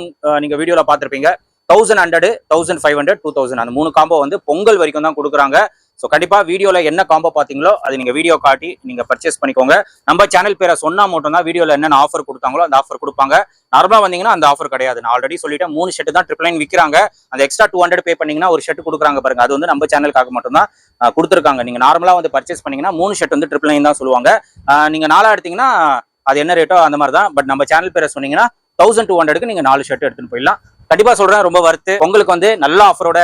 நீங்க வீடியோல பாத்திருப்பீங்க. 1100, 1500, 2000 அந்த 3 காம்போ வந்து பொங்கல் வரைக்கும் தான் கொடுக்குறாங்க. ஸோ கண்டிப்பா வீடியோல என்ன காம்போ பாத்தீங்களோ அது நீங்க வீடியோ காட்டி நீங்க பர்ச்சேஸ் பண்ணிக்கோங்க. நம்ம சேனல் பேரை சொன்னா மட்டும் தான் வீடியோல என்னென்ன ஆஃபர் கொடுத்தாங்களோ அந்த ஆஃபர் கொடுப்பாங்க. நார்மலா வந்தீங்கன்னா அந்த ஆஃபர் கிடையாது. நான் ஆல்ரெடி சொல்லிட்டேன், 3 ஷர்ட் தான் 999 விற்கிறாங்க. அந்த எக்ஸ்ட்ரா 200 பே பண்ணீங்கன்னா ஒரு ஷர்ட் கொடுக்குறாங்க பாருங்க. அது வந்து நம்ம சேனலுக்காக மட்டும் தான் கொடுத்துருக்காங்க. நீங்க நார்மலா வந்து பர்ச்சேஸ் பண்ணீங்கன்னா 3 ஷர்ட் வந்து 999 தான் சொல்லுவாங்க. நீங்க 4 எடுத்தீங்கன்னா அது என்ன ரேட்டோ அந்த மாதிரி தான். பட் நம்ம சேனல் பேரை சொன்னீங்கன்னா 1200க்கு நீங்க 4 ஷர்ட் எடுத்துட்டு போயிடலாம். கண்டிப்பா சொல்றேன், ரொம்ப வர்த்து. உங்களுக்கு வந்து நல்ல ஆஃபரோட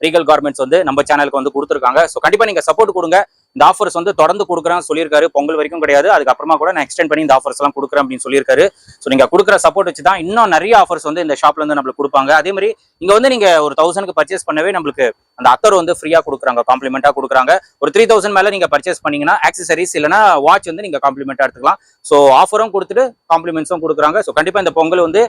ரீகல் கார்மெண்ட்ஸ் வந்து நம்ம சேனலுக்கு வந்து கொடுத்துருக்காங்க. ஸோ கண்டிப்பா நீங்க சப்போர்ட் கொடுங்க. இந்த ஆஃபர்ஸ் வந்து தொடர்ந்து கொடுக்குறேன்னு சொல்லியிருக்காரு. பொங்கல் வரைக்கும் கிடையாது, அதுக்கப்புறமா கூட நான் எக்ஸ்டெண்ட் பண்ணி இந்த ஆஃபர்ஸ் எல்லாம் கொடுக்குறேன் அப்படின்னு சொல்லியிருக்காரு. ஸோ நீங்க கொடுக்குற சப்போர்ட் வச்சு தான் இன்னும் நிறைய ஆஃபர்ஸ் வந்து இந்த ஷாப்ல இருந்து நம்மளுக்கு கொடுப்பாங்க. அதே மாதிரி இங்க வந்து நீங்க ஒரு 1000க்கு பர்ச்சேஸ் பண்ணவே நம்மளுக்கு அந்த அத்தர் வந்து ஃப்ரீயா கொடுக்குறாங்க, காம்ப்ளிமெண்டா கொடுக்குறாங்க. ஒரு 3000 மேல நீங்க பர்ச்சேஸ் பண்ணீங்கன்னா ஆக்சசரிஸ் இல்லைன்னா வாட்ச் வந்து நீங்க காம்ப்ளிமெண்டா எடுத்துக்கலாம். ஸோ ஆஃபரும் கொடுத்துட்டு காம்ப்ளிமெண்ட்ஸும் கொடுக்குறாங்க. ஸோ கண்டிப்பா இந்த பொங்கல் வந்து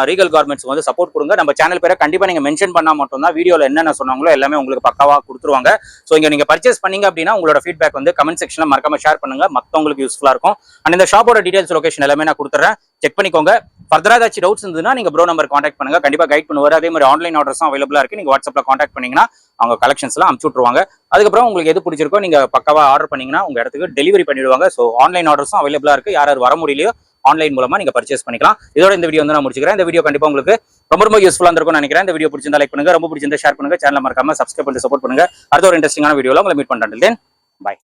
ரீகல் கார்மெண்ட்ஸ் வந்து சப்போர்ட் கொடுங்க. நம்ம சேனல் பேரை கண்டிப்பா நீங்க மென்ஷன் பண்ணா மட்டும் தான் வீடியோல என்னென்ன சொன்னாங்களோ எல்லாமே உங்களுக்கு பக்காவா கொடுத்துருவாங்க. ஸோ இங்க நீங்க பர்ச்சேஸ் பண்ணீங்க அப்படின்னா உங்களோட ஃபீட்பேக் வந்து கமெண்ட் செக்ஷன்ல மறக்காம ஷேர் பண்ணுங்க, மத்தவங்களுக்கு யூஸ்ஃபுல்லா இருக்கும். அண்ட் இந்த ஷாப்போட டீடைல்ஸ் லொகேஷன் எல்லாமே நான் கொடுத்துறேன், செக் பண்ணிக்கோங்க. ஃபர்தரா ஏதாச்சும் டவுட்ஸ் இருந்ததுன்னா நீங்க ப்ரோ நம்பர் கான்டாக்ட் பண்ணுங்க, கண்டிப்பா கைட் பண்ணுவாரு. அதே மாதிரி ஆன்லைன் ஆர்டர்ஸும் அவைலபிளா இருக்கு. நீங்க வாட்ஸ்அப்ல கான்டாக்ட் பண்ணீங்கன்னா அவங்க கலெக்ஷன்ஸ் எல்லாம் அனுப்பிச்சு விட்டுருவாங்க. அதுக்கப்புறம் உங்களுக்கு எது பிடிச்சிருக்கோ நீங்க பக்காவா ஆர்டர் பண்ணீங்கன்னா உங்க இடத்துக்கு டெலிவரி பண்ணிடுவாங்க. ஸோ ஆன்லைன் ஆர்டர்ஸும் அவைலபிளா இருக்கு. யார் வர முடியலையோ ஆன்லைன் மூலமா நீங்க பர்ச்சேஸ் பண்ணிக்கலாம். இதோட இந்த வீடியோ வந்து நான் முடிச்சுக்கிறேன். இந்த வீடியோ கண்டிப்பா உங்களுக்கு ரொம்ப ரொம்ப யூஸ்ஃபுல்லா இருக்கும்னு நினைக்கிறேன். இந்த வீடியோ பிடிச்சிருந்தா லைக் பண்ணுங்க, ரொம்ப பிடிச்சிருந்தா ஷேர் பண்ணுங்க, சேனலை மறக்காம சப்ஸ்கிரைப் பண்ணி சப்போர்ட் பண்ணுங்க. அடுத்த ஒரு இன்ட்ரெஸ்டிங்கான வீடியோல உங்களை மீட் பண்றேன். தென் பை.